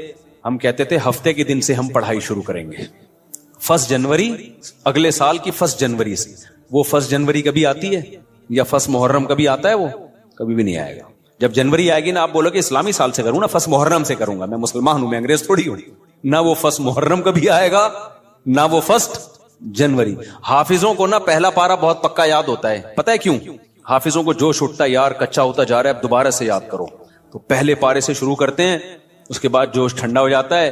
ہم کہتے تھے ہفتے کے دن سے ہم پڑھائی شروع کریں گے, 1 جنوری اگلے سال کی 1 جنوری سے. وہ 1 جنوری کبھی آتی ہے یا 1 محرم کبھی آتا ہے, وہ کبھی بھی نہیں آئے گا. جب جنوری آئے گی نا, آپ بولو کہ اسلامی سال سے کروں نا, 1 محرم سے کروں گا, میں مسلمان ہوں, میں انگریز تھوڑی ہوں. نہ وہ 1 محرم کبھی آئے گا نہ وہ 1 جنوری. حافظوں کو نا پہلا پارا بہت پکا یاد ہوتا ہے, پتہ ہے کیوں؟ حافظوں کو جوش اٹھتا ہے یار کچا ہوتا جا رہا ہے, اب دوبارہ سے یاد کرو, تو پہلے پارے سے شروع کرتے ہیں, اس کے بعد جوش ٹھنڈا ہو جاتا ہے,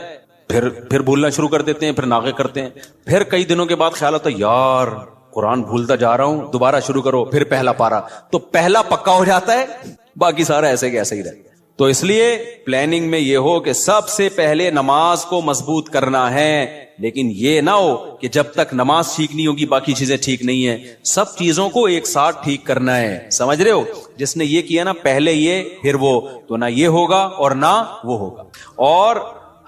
پھر بھولنا شروع کر دیتے ہیں, پھر ناغے کرتے ہیں, پھر کئی دنوں کے بعد خیال ہوتا ہے یار قرآن بھولتا جا رہا ہوں, دوبارہ شروع کرو, پھر پہلا پارا, تو پہلا پکا ہو جاتا ہے, باقی سارا ایسے کہ ایسے ہی رہتا. تو اس لیے پلاننگ میں یہ ہو کہ سب سے پہلے نماز کو مضبوط کرنا ہے, لیکن یہ نہ ہو کہ جب تک نماز ٹھیک نہیں ہوگی باقی چیزیں ٹھیک نہیں ہیں. سب چیزوں کو ایک ساتھ ٹھیک کرنا ہے, سمجھ رہے ہو؟ جس نے یہ کیا نا پہلے یہ پھر وہ, تو نہ یہ ہوگا اور نہ وہ ہوگا. اور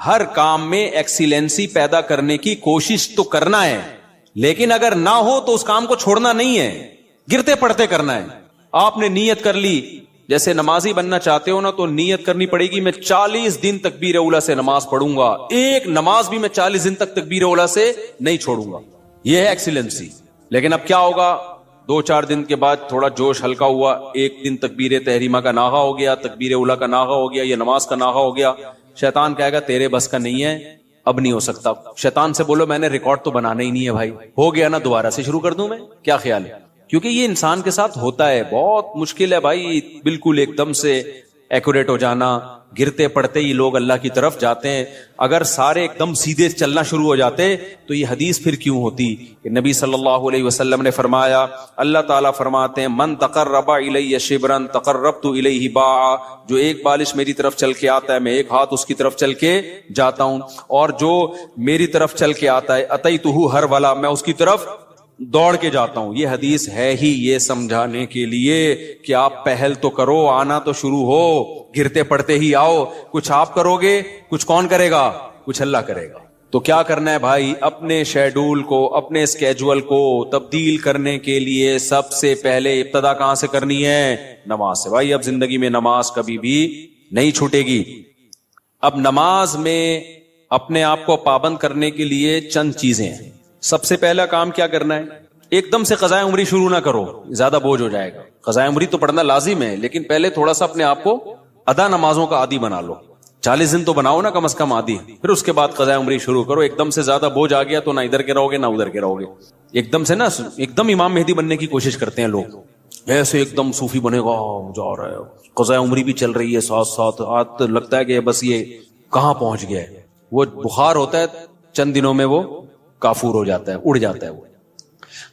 ہر کام میں ایکسیلنسی پیدا کرنے کی کوشش تو کرنا ہے, لیکن اگر نہ ہو تو اس کام کو چھوڑنا نہیں ہے, گرتے پڑتے کرنا ہے. آپ نے نیت کر لی, جیسے نمازی بننا چاہتے ہو نا تو نیت کرنی پڑے گی میں 40 دن تکبیر اولا سے نماز پڑھوں گا, ایک نماز بھی میں 40 دن تک تکبیر اولا سے نہیں چھوڑوں گا. یہ ہے ایکسیلنسی. لیکن اب کیا ہوگا, 2-4 دن کے بعد تھوڑا جوش ہلکا ہوا, ایک دن تکبیر تحریمہ کا ناغہ ہو گیا, تکبیر اولا کا ناغہ ہو گیا, یہ نماز کا ناغہ ہو گیا. شیطان کہے گا تیرے بس کا نہیں ہے, اب نہیں ہو سکتا. شیطان سے بولو میں نے ریکارڈ تو بنانا ہی نہیں ہے بھائی, ہو گیا نا دوبارہ سے شروع کر دوں میں, کیا خیال ہے؟ کیونکہ یہ انسان کے ساتھ ہوتا ہے, بہت مشکل ہے بھائی بالکل ایک دم سے ایکوریٹ ہو جانا. گرتے پڑتے ہی لوگ اللہ کی طرف جاتے ہیں. اگر سارے ایک دم سیدھے چلنا شروع ہو جاتے تو یہ حدیث پھر کیوں ہوتی کہ نبی صلی اللہ علیہ وسلم نے فرمایا, اللہ تعالیٰ فرماتے ہیں من تقرب الی شبرا تقربت الیہ باعا, جو ایک بالش میری طرف چل کے آتا ہے میں ایک ہاتھ اس کی طرف چل کے جاتا ہوں, اور جو میری طرف چل کے آتا ہے اتیتہ ہرولا, میں اس کی طرف دوڑ کے جاتا ہوں. یہ حدیث ہے ہی یہ سمجھانے کے لیے کہ آپ پہل تو کرو, آنا تو شروع ہو, گرتے پڑتے ہی آؤ. کچھ آپ کرو گے, کچھ کون کرے گا, کچھ اللہ کرے گا. تو کیا کرنا ہے بھائی, اپنے شیڈول کو, اپنے اسکیجول کو تبدیل کرنے کے لیے سب سے پہلے ابتدا کہاں سے کرنی ہے, نماز سے. بھائی اب زندگی میں نماز کبھی بھی نہیں چھوٹے گی. اب نماز میں اپنے آپ کو پابند کرنے کے لیے چند چیزیں ہیں. سب سے پہلا کام کیا کرنا ہے؟ ایک دم سے قضاء عمری شروع نہ کرو, زیادہ بوجھ ہو جائے گا. قضاء عمری تو پڑھنا لازم ہے, لیکن پہلے تھوڑا سا اپنے آپ کو ادا نمازوں کا عادی بنا لو. 40 دن تو بناؤ نا کم از کم عادی, پھر اس کے بعد قضاء عمری شروع کرو. ایک دم سے زیادہ بوجھ آ گیا تو نہ ادھر کے رہو گے نہ ادھر کے رہو گے. ایک دم سے نا ایک دم امام مہدی بننے کی کوشش کرتے ہیں لوگ, ایسے ایک دم صوفی بنے گا, جا رہا ہے قضاء عمری بھی چل رہی ہے ساتھ ساتھ, آج لگتا ہے کہ بس یہ کہاں پہنچ گیا ہے. وہ بخار ہوتا ہے, چند دنوں میں وہ کافور ہو جاتا ہے, اڑ جاتا ہے وہ.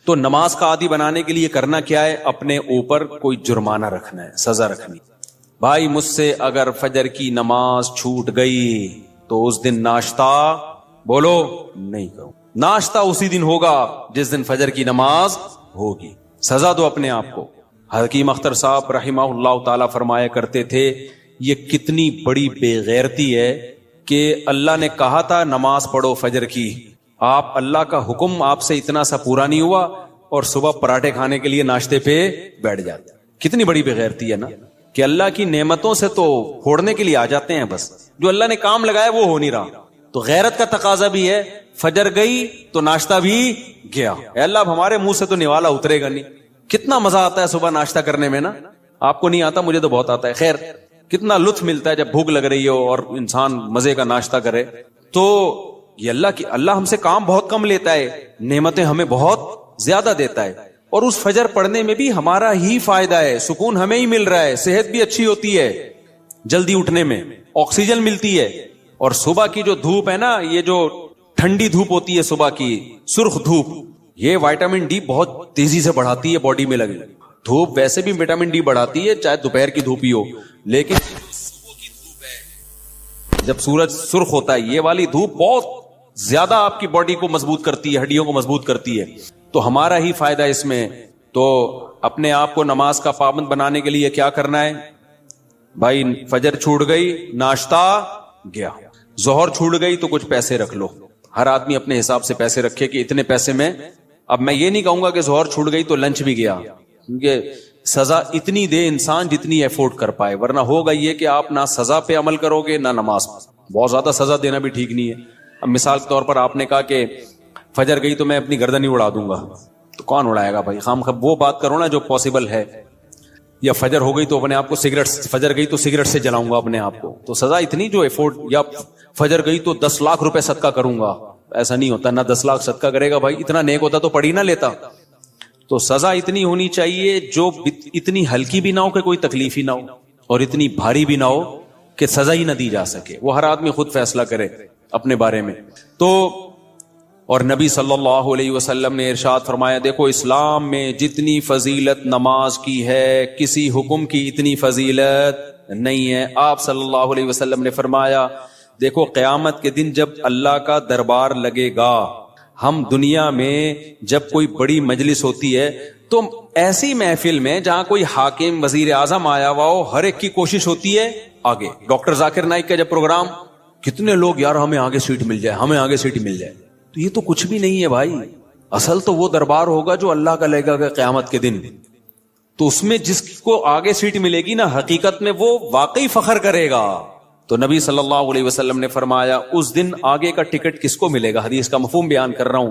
تو نماز کا عادی بنانے کے لیے کرنا کیا ہے؟ اپنے اوپر کوئی جرمانہ رکھنا ہے, سزا رکھنی. بھائی مجھ سے اگر فجر کی نماز چھوٹ گئی تو اس دن ناشتہ بولو نہیں کرو. ناشتہ اسی دن ہوگا جس دن فجر کی نماز ہوگی. سزا دو اپنے آپ کو. حکیم اختر صاحب رحمہ اللہ تعالی فرمایا کرتے تھے, یہ کتنی بڑی بے غیرتی ہے کہ اللہ نے کہا تھا نماز پڑھو فجر کی, آپ اللہ کا حکم آپ سے اتنا سا پورا نہیں ہوا اور صبح پراٹھے کھانے کے لیے ناشتے پہ بیٹھ جاتے. کتنی بڑی بے غیرتی ہے نا, کہ اللہ کی نعمتوں سے تو پھوڑنے کے لیے آ جاتے ہیں, بس جو اللہ نے کام لگایا وہ ہو نہیں رہا. تو غیرت کا تقاضا بھی ہے, فجر گئی تو ناشتہ بھی گیا. اے اللہ اب ہمارے منہ سے تو نوالا اترے گا نہیں. کتنا مزہ آتا ہے صبح ناشتہ کرنے میں نا, آپ کو نہیں آتا, مجھے تو بہت آتا ہے. خیر, کتنا لطف ملتا ہے جب بھوک لگ رہی ہو اور انسان مزے کا ناشتہ کرے. تو یہ اللہ ہم سے کام بہت کم لیتا ہے, نعمتیں ہمیں بہت زیادہ دیتا ہے. اور اس فجر پڑھنے میں بھی ہمارا ہی فائدہ ہے, سکون ہمیں ہی مل رہا ہے, صحت بھی اچھی ہوتی ہے, جلدی اٹھنے میں آکسیجن ملتی ہے. اور صبح کی جو دھوپ ہے نا, یہ جو ٹھنڈی دھوپ ہوتی ہے صبح کی, سرخ دھوپ, یہ وائٹامن ڈی بہت تیزی سے بڑھاتی ہے باڈی میں لگی. دھوپ ویسے بھی وٹامن ڈی بڑھاتی ہے چاہے دوپہر کی دھوپ ہی ہو, لیکن صبح کی دھوپ ہے جب سورج سرخ ہوتا ہے, یہ والی دھوپ بہت زیادہ آپ کی باڈی کو مضبوط کرتی ہے, ہڈیوں کو مضبوط کرتی ہے. تو ہمارا ہی فائدہ اس میں. تو اپنے آپ کو نماز کا پابند بنانے کے لیے کیا کرنا ہے؟ بھائی فجر چھوٹ گئی, ناشتہ گیا. ظہر چھوٹ گئی تو کچھ پیسے رکھ لو. ہر آدمی اپنے حساب سے پیسے رکھے کہ اتنے پیسے میں. اب میں یہ نہیں کہوں گا کہ ظہر چھوٹ گئی تو لنچ بھی گیا, کیونکہ سزا اتنی دے انسان جتنی افورڈ کر پائے, ورنہ ہوگا یہ کہ آپ نہ سزا پہ عمل کرو گے نہ نماز. بہت زیادہ سزا دینا بھی ٹھیک نہیں ہے. اب مثال کے طور پر آپ نے کہا کہ فجر گئی تو میں اپنی گردن ہی اڑا دوں گا, تو کون اڑائے گا بھائی؟ خام خب وہ بات کرو نا جو پاسبل ہے. یا فجر ہو گئی تو اپنے آپ کو سگریٹ, فجر گئی تو سگریٹ سے جلاؤں گا اپنے آپ کو, تو سزا اتنی جو افورڈ. یا فجر گئی تو 10 لاکھ روپے صدقہ کروں گا, ایسا نہیں ہوتا. نہ 10 لاکھ صدقہ کرے گا بھائی, اتنا نیک ہوتا تو پڑھی نہ لیتا. تو سزا اتنی ہونی چاہیے جو اتنی ہلکی بھی نہ ہو کہ کوئی تکلیف ہی نہ ہو, اور اتنی بھاری بھی نہ ہو کہ سزا ہی نہ دی جا سکے. وہ ہر آدمی خود فیصلہ کرے اپنے بارے میں. تو اور نبی صلی اللہ علیہ وسلم نے ارشاد فرمایا, دیکھو اسلام میں جتنی فضیلت نماز کی ہے کسی حکم کی اتنی فضیلت نہیں ہے. آپ صلی اللہ علیہ وسلم نے فرمایا, دیکھو قیامت کے دن جب اللہ کا دربار لگے گا, ہم دنیا میں جب کوئی بڑی مجلس ہوتی ہے تو ایسی محفل میں جہاں کوئی حاکم وزیر اعظم آیا ہوا ہو, ہر ایک کی کوشش ہوتی ہے آگے. ڈاکٹر ذاکر نائک کا جب پروگرام, کتنے لوگ یار ہمیں آگے سیٹ مل جائے, ہمیں آگے سیٹ مل جائے. تو یہ تو کچھ بھی نہیں ہے بھائی. اصل تو وہ دربار ہوگا جو اللہ کا لگے گا قیامت کے دن. تو اس میں جس کو آگے سیٹ ملے گی نا, حقیقت میں وہ واقعی فخر کرے گا. تو نبی صلی اللہ علیہ وسلم نے فرمایا اس دن آگے کا ٹکٹ کس کو ملے گا؟ حدیث کا مفہوم بیان کر رہا ہوں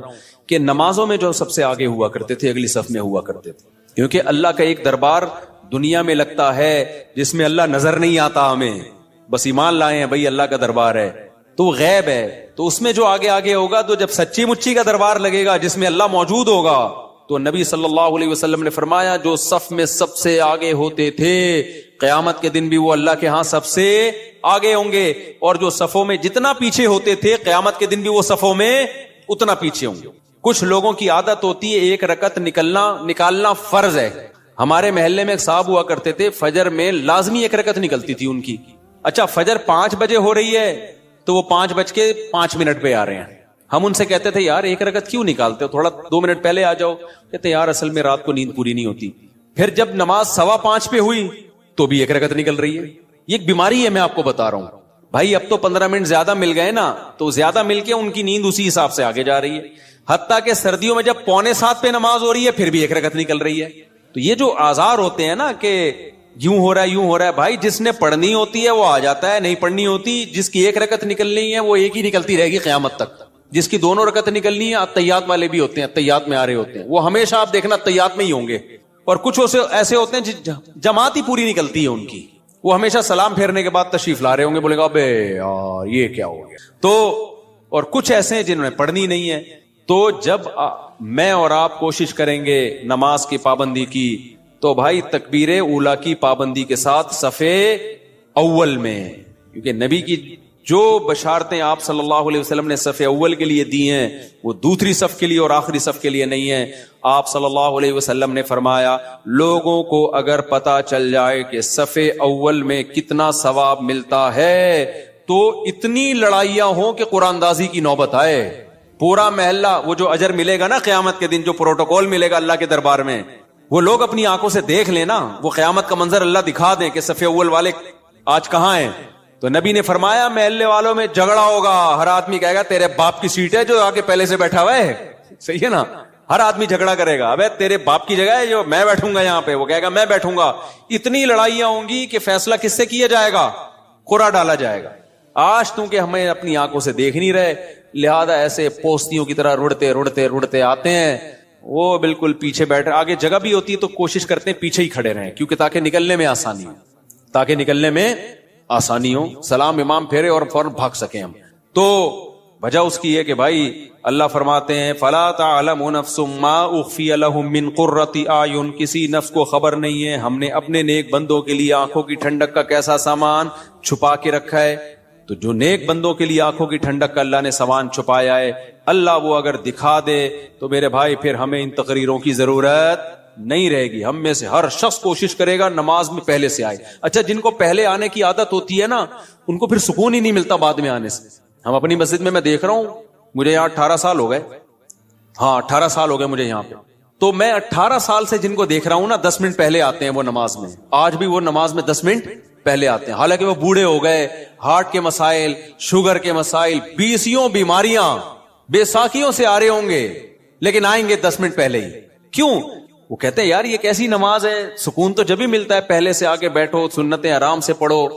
کہ نمازوں میں جو سب سے آگے ہوا کرتے تھے, اگلی صف میں ہوا کرتے تھے, کیونکہ اللہ کا ایک دربار دنیا میں لگتا ہے جس میں اللہ نظر نہیں آتا ہمیں, بس ایمان لائے ہیں بھائی اللہ کا دربار ہے, تو وہ غیب ہے. تو اس میں جو آگے آگے ہوگا, تو جب سچی مچی کا دربار لگے گا جس میں اللہ موجود ہوگا, تو نبی صلی اللہ علیہ وسلم نے فرمایا جو صف میں سب سے آگے ہوتے تھے قیامت کے دن بھی وہ اللہ کے ہاں سب سے آگے ہوں گے, اور جو صفوں میں جتنا پیچھے ہوتے تھے قیامت کے دن بھی وہ صفوں میں اتنا پیچھے ہوں گے. کچھ لوگوں کی عادت ہوتی ہے ایک رکعت نکالنا فرض ہے. ہمارے محلے میں ایک صاحب ہوا کرتے تھے, فجر میں لازمی ایک رکعت نکلتی تھی ان کی. اچھا فجر 5 بجے ہو رہی ہے تو وہ 5:05 پہ آ رہے ہیں. ہم ان سے کہتے تھے یار ایک رکعت کیوں نکالتے ہو, تھوڑا 2 منٹ پہلے آ جاؤ. کہتے یار اصل میں رات کو نیند پوری نہیں ہوتی. پھر جب نماز 5:15 پہ ہوئی تو بھی ایک رکعت نکل رہی ہے. یہ ایک بیماری ہے, میں آپ کو بتا رہا ہوں بھائی. اب تو 15 منٹ زیادہ مل گئے نا, تو زیادہ مل کے ان کی نیند اسی حساب سے آگے جا رہی ہے. حتیٰ کہ سردیوں میں جب 6:45 پہ نماز ہو رہی ہے پھر بھی ایک رکعت نکل رہی ہے. تو یہ جو آزار ہوتے ہیں نا کہ یوں ہو رہا ہے یوں ہو رہا ہے. بھائی جس نے پڑھنی ہوتی ہے وہ آ جاتا ہے, نہیں پڑھنی ہوتی, جس کی ایک رکعت نکلنی ہے وہ ایک ہی نکلتی رہے گی قیامت تک. جس کی دونوں رکعت نکلنی ہے, اتحیات والے بھی ہوتے ہیں, اتحیات میں آ رہے ہوتے ہیں, وہ ہمیشہ آپ دیکھنا اتحیات میں ہی ہوں گے. اور کچھ ایسے ہوتے ہیں جماعت ہی پوری نکلتی ہے ان کی, وہ ہمیشہ سلام پھیرنے کے بعد تشریف لا رہے ہوں گے, بولے گا ابے یار یہ کیا ہو گیا. تو اور کچھ ایسے ہیں جنہوں نے پڑھنی نہیں ہے. تو جب میں اور آپ کوشش کریں گے نماز کی پابندی کی, تو بھائی تکبیر اولا کی پابندی کے ساتھ صفے اول میں, کیونکہ نبی کی جو بشارتیں آپ صلی اللہ علیہ وسلم نے صف اول کے لیے دی ہیں وہ دوسری صف کے لیے اور آخری صف کے لیے نہیں ہیں. آپ صلی اللہ علیہ وسلم نے فرمایا لوگوں کو اگر پتا چل جائے کہ صف اول میں کتنا ثواب ملتا ہے تو اتنی لڑائیاں ہوں کہ قرآن اندازی کی نوبت آئے. پورا محلہ, وہ جو اجر ملے گا نا قیامت کے دن, جو پروٹوکول ملے گا اللہ کے دربار میں, وہ لوگ اپنی آنکھوں سے دیکھ لینا, وہ قیامت کا منظر اللہ دکھا دیں کہ صف اول والے آج کہاں ہیں. تو نبی نے فرمایا محلے والوں میں جھگڑا ہوگا, ہر آدمی کہے گا تیرے باپ کی سیٹ ہے جو آگے پہلے سے بیٹھا ہوا ہے. صحیح ہے نا, ہر آدمی جھگڑا کرے گا, ابے تیرے باپ کی جگہ ہے جو میں بیٹھوں گا یہاں پہ, وہ کہے گا میں بیٹھوں گا. اتنی لڑائیاں ہوں گی کہ فیصلہ کس سے کیا جائے گا, قرعہ ڈالا جائے گا. آج تو کہ ہمیں اپنی آنکھوں سے دیکھ نہیں رہے, لہذا ایسے پوستیوں کی طرح رڑتے آتے ہیں, وہ بالکل پیچھے بیٹھے. آگے جگہ بھی ہوتی ہے تو کوشش کرتے ہیں پیچھے ہی کھڑے رہیں, کیونکہ تاکہ نکلنے میں آسانی ہو, سلام امام پھیرے اور فوراً بھاگ سکیں ہم. تو وجہ اس کی ہے کہ بھائی اللہ فرماتے ہیں فلا تعلم نفس ما اخفی لهم من قرۃ اعین, کسی نفس کو خبر نہیں ہے ہم نے اپنے نیک بندوں کے لیے آنکھوں کی ٹھنڈک کا کیسا سامان چھپا کے رکھا ہے. تو جو نیک بندوں کے لیے آنکھوں کی ٹھنڈک کا اللہ نے سامان چھپایا ہے, اللہ وہ اگر دکھا دے تو میرے بھائی پھر ہمیں ان تقریروں کی ضرورت نہیں رہے گی. ہم میں سے ہر شخص کوشش کرے گا نماز میں پہلے سے آئے. اچھا جن کو پہلے آنے کی عادت ہوتی ہے نا, ان کو پھر سکون ہی نہیں ملتا بعد میں آنے سے. ہم اپنی مسجد میں دیکھ رہا ہوں, مجھے یہاں 18 سال ہو گئے, 18 سال ہو گئے مجھے یہاں پہ. تو میں 18 سال سے جن کو دیکھ رہا ہوں نا 10 منٹ پہلے آتے ہیں وہ نماز میں, آج بھی وہ نماز میں 10 منٹ پہلے آتے ہیں. حالانکہ وہ بوڑھے ہو گئے, ہارٹ کے مسائل, شوگر کے مسائل, 20 بیماریاں, بے ساکھیوں سے آ رہے ہوں گے, لیکن آئیں گے 10 منٹ پہلے ہی. کیوں؟ وہ کہتے ہیں یار یہ کیسی نماز ہے, سکون تو جب ہی ملتا ہے پہلے سے آگے بیٹھو, سنتیں آرام سے پڑھو.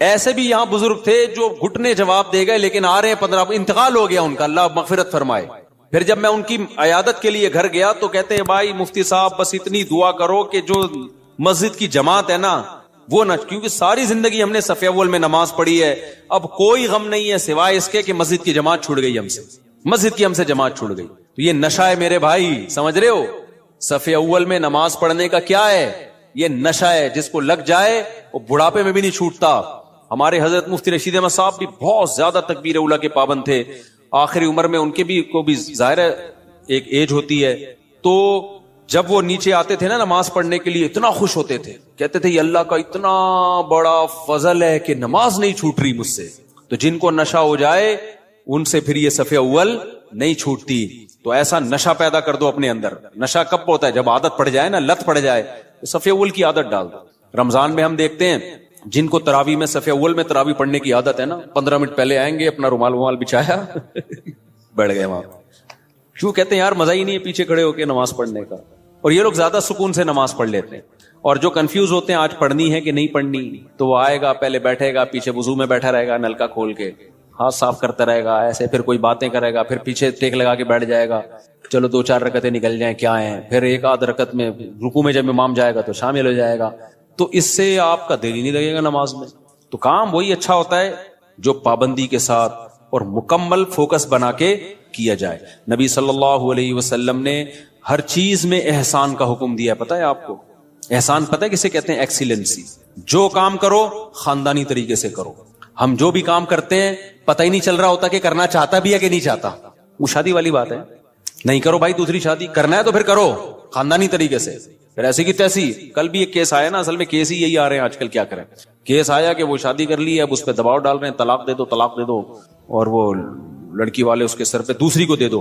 ایسے بھی یہاں بزرگ تھے جو گھٹنے جواب دے گئے, لیکن آ رہے ہیں 15, انتقال ہو گیا ان کا, اللہ مغفرت فرمائے. پھر جب میں ان کی عیادت کے لیے گھر گیا تو کہتے ہیں بھائی مفتی صاحب بس اتنی دعا کرو کہ جو مسجد کی جماعت ہے نا وہ نہ, کیونکہ ساری زندگی ہم نے صف اول میں نماز پڑھی ہے, اب کوئی غم نہیں ہے سوائے اس کے کہ مسجد کی جماعت چھوٹ گئی ہم سے, مسجد کی ہم سے جماعت چھوٹ گئی. تو یہ نشہ ہے میرے بھائی, سمجھ رہے ہو؟ صف اول میں نماز پڑھنے کا کیا ہے, یہ نشہ ہے, جس کو لگ جائے وہ بڑھاپے میں بھی نہیں چھوٹتا. ہمارے حضرت مفتی رشید احمد صاحب بھی بہت زیادہ تکبیر اولیٰ کے پابند تھے, آخری عمر میں ان کے بھی کو بھی ظاہر ہے ایک ایج ہوتی ہے. تو جب وہ نیچے آتے تھے نا نماز پڑھنے کے لیے اتنا خوش ہوتے تھے, کہتے تھے یہ اللہ کا اتنا بڑا فضل ہے کہ نماز نہیں چھوٹ رہی مجھ سے. تو جن کو نشہ ہو جائے ان سے پھر یہ صف اول نہیں چھوٹتی. تو ایسا نشہ پیدا کر دو اپنے اندر. نشہ کب ہوتا ہے؟ جب عادت پڑ جائے نا, لت پڑ جائے, تو صف اول کی عادت ڈال دو. رمضان میں ہم دیکھتے ہیں جن کو تراویح میں صف اول میں تراویح پڑھنے کی عادت ہے نا, 15 منٹ پہلے آئیں گے, اپنا رومال بچھایا بیٹھ گئے وہاں. کیوں؟ کہتے ہیں یار مزہ ہی نہیں ہے پیچھے کھڑے ہو کے نماز پڑھنے کا. اور یہ لوگ زیادہ سکون سے نماز پڑھ لیتے ہیں. اور جو کنفیوز ہوتے ہیں آج پڑھنی ہے کہ نہیں پڑھنی, تو وہ آئے گا پہلے بیٹھے گا, پیچھے وضو میں بیٹھا رہے گا, نلکا کھول کے ہاتھ صاف کرتا رہے گا, ایسے پھر کوئی باتیں کرے گا, پھر پیچھے ٹیک لگا کے بیٹھ جائے گا, چلو 2-4 رکعتیں نکل جائیں کیا ہیں, پھر 1-8 رکعت میں رکوع میں جب امام جائے گا تو شامل ہو جائے گا. تو اس سے آپ کا دل ہی نہیں لگے گا نماز میں. تو کام وہی اچھا ہوتا ہے جو پابندی کے ساتھ اور مکمل فوکس بنا کے کیا جائے. نبی صلی اللہ علیہ وسلم نے ہر چیز میں احسان کا حکم دیا ہے. پتہ ہے آپ کو احسان پتہ ہے کسے کہتے ہیں؟ ایکسیلنسی. جو کام کرو خاندانی طریقے سے کرو. ہم جو بھی کام کرتے ہیں پتہ ہی نہیں چل رہا ہوتا کہ کرنا چاہتا بھی ہے کہ نہیں چاہتا. وہ شادی والی بات ہے, نہیں کرو بھائی دوسری شادی, کرنا ہے تو پھر کرو خاندانی طریقے سے. پھر ایسی کی تیسی. کل بھی ایک کیس آیا نا, اصل میں کیس ہی یہی آ رہے ہیں آج کل, کیا کریں. کیس آیا کہ وہ شادی کر لی ہے, اب اس پہ دباؤ ڈال رہے ہیں طلاق دے دو طلاق دے دو, اور وہ لڑکی والے اس کے سر پہ دوسری کو دے دو.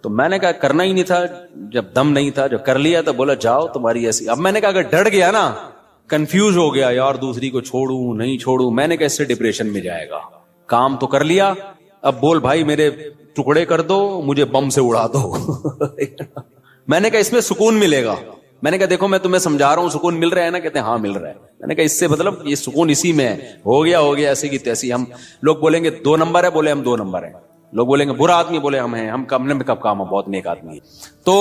تو میں نے کہا کرنا ہی نہیں تھا, جب دم نہیں تھا, جب کر لیا تو بولا جاؤ تمہاری ایسی. اب میں نے کہا اگر ڈر گیا نا, کنفیوز ہو گیا یار دوسری کو چھوڑوں نہیں چھوڑوں, میں نے کہا اس سے ڈپریشن میں جائے گا. کام تو کر لیا, اب بول بھائی میرے ٹکڑے کر دو, مجھے بم سے اڑا دو. میں نے کہا اس میں سکون ملے گا. میں نے کہا دیکھو میں تمہیں سمجھا رہا ہوں سکون مل رہا ہے نا؟ کہتے ہیں ہاں مل رہا ہے. میں نے کہا اس سے مطلب یہ سکون اسی میں ہے. ہو گیا ایسی کی تیسی. ہم لوگ بولیں گے 2 نمبر ہے، بولے ہم 2 نمبر ہیں. لوگ بولیں گے برا آدمی، بولے ہم ہیں. ہم کم میں کب کام ہے، بہت نیک آدمی ہے. تو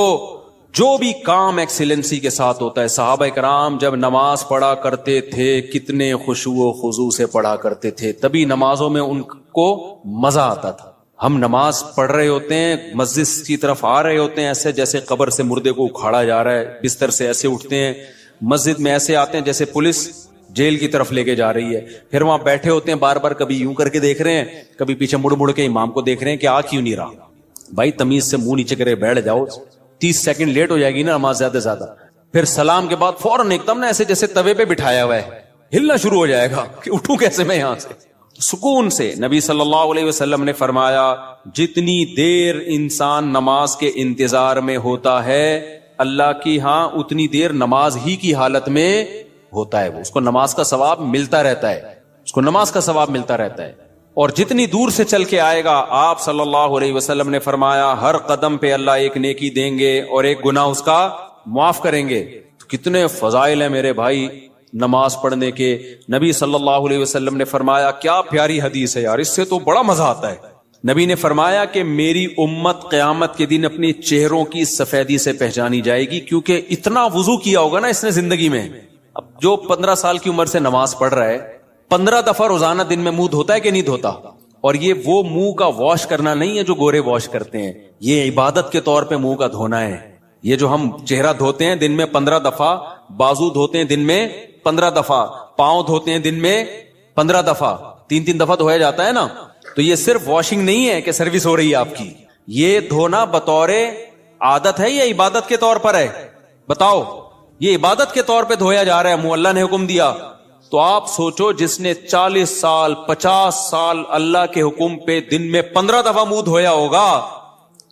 جو بھی کام ایکسیلنسی کے ساتھ ہوتا ہے، صحابہ کرام جب نماز پڑھا کرتے تھے کتنے خشوع و خضوع سے پڑھا کرتے تھے، تبھی نمازوں میں ان کو مزہ آتا تھا. ہم نماز پڑھ رہے ہوتے ہیں، مسجد کی طرف آ رہے ہوتے ہیں ایسے جیسے قبر سے مردے کو اکھاڑا جا رہا ہے، بستر سے ایسے اٹھتے ہیں، مسجد میں ایسے آتے ہیں جیسے پولیس جیل کی طرف لے کے جا رہی ہے. پھر وہاں بیٹھے ہوتے ہیں، بار بار کبھی یوں کر کے دیکھ رہے ہیں، کبھی پیچھے مڑ مڑ کے امام کو دیکھ رہے ہیں کہ آ کیوں نہیں رہا. بھائی تمیز سے منہ نیچے کرے بیٹھ جاؤ، 30 سیکنڈ لیٹ ہو جائے گی نا نماز زیادہ سے زیادہ. پھر سلام کے بعد فوراً ایک دم نا ایسے جیسے توے پہ بٹھایا ہوا ہے، ہلنا شروع ہو جائے گا کہ اٹھوں کیسے میں یہاں سے. سکون سے. نبی صلی اللہ علیہ وسلم نے فرمایا جتنی دیر انسان نماز کے انتظار میں ہوتا ہے اللہ کی ہاں اتنی دیر نماز ہی کی حالت میں ہوتا ہے. وہ اس کو نماز کا ثواب ملتا رہتا ہے، اس کو نماز کا ثواب ملتا رہتا ہے. اور جتنی دور سے چل کے آئے گا، آپ صلی اللہ علیہ وسلم نے فرمایا ہر قدم پہ اللہ ایک نیکی دیں گے اور ایک گناہ اس کا معاف کریں گے. تو کتنے فضائل ہیں میرے بھائی نماز پڑھنے کے. نبی صلی اللہ علیہ وسلم نے فرمایا، کیا پیاری حدیث ہے یار، اس سے تو بڑا مزہ آتا ہے. نبی نے فرمایا کہ میری امت قیامت کے دن اپنی چہروں کی سفیدی سے پہچانی جائے گی، کیونکہ اتنا وضو کیا ہوگا نا اس نے زندگی میں. اب جو 15 سال کی عمر سے نماز پڑھ رہا ہے، 15 دفعہ روزانہ دن میں منہ دھوتا ہے کہ نہیں دھوتا؟ اور یہ وہ منہ کا واش کرنا نہیں ہے جو گورے واش کرتے ہیں، یہ عبادت کے طور پہ منہ کا دھونا ہے. یہ جو ہم چہرہ دھوتے ہیں دن میں 15 دفعہ، بازو دھوتے ہیں دن میں 15 دفعہ، پاؤں دھوتے ہیں دن میں 15 دفعہ، 3 دفعہ دھویا جاتا ہے نا. تو یہ صرف واشنگ نہیں ہے کہ سروس ہو رہی ہے آپ کی، یہ دھونا بطور عادت ہے یا عبادت کے طور پر ہے؟ بتاؤ. یہ عبادت کے طور پہ دھویا جا رہا ہے، منہ اللہ نے حکم دیا. تو آپ سوچو جس نے 40 سال 50 سال اللہ کے حکم پہ دن میں 15 دفعہ منہ دھویا ہوگا،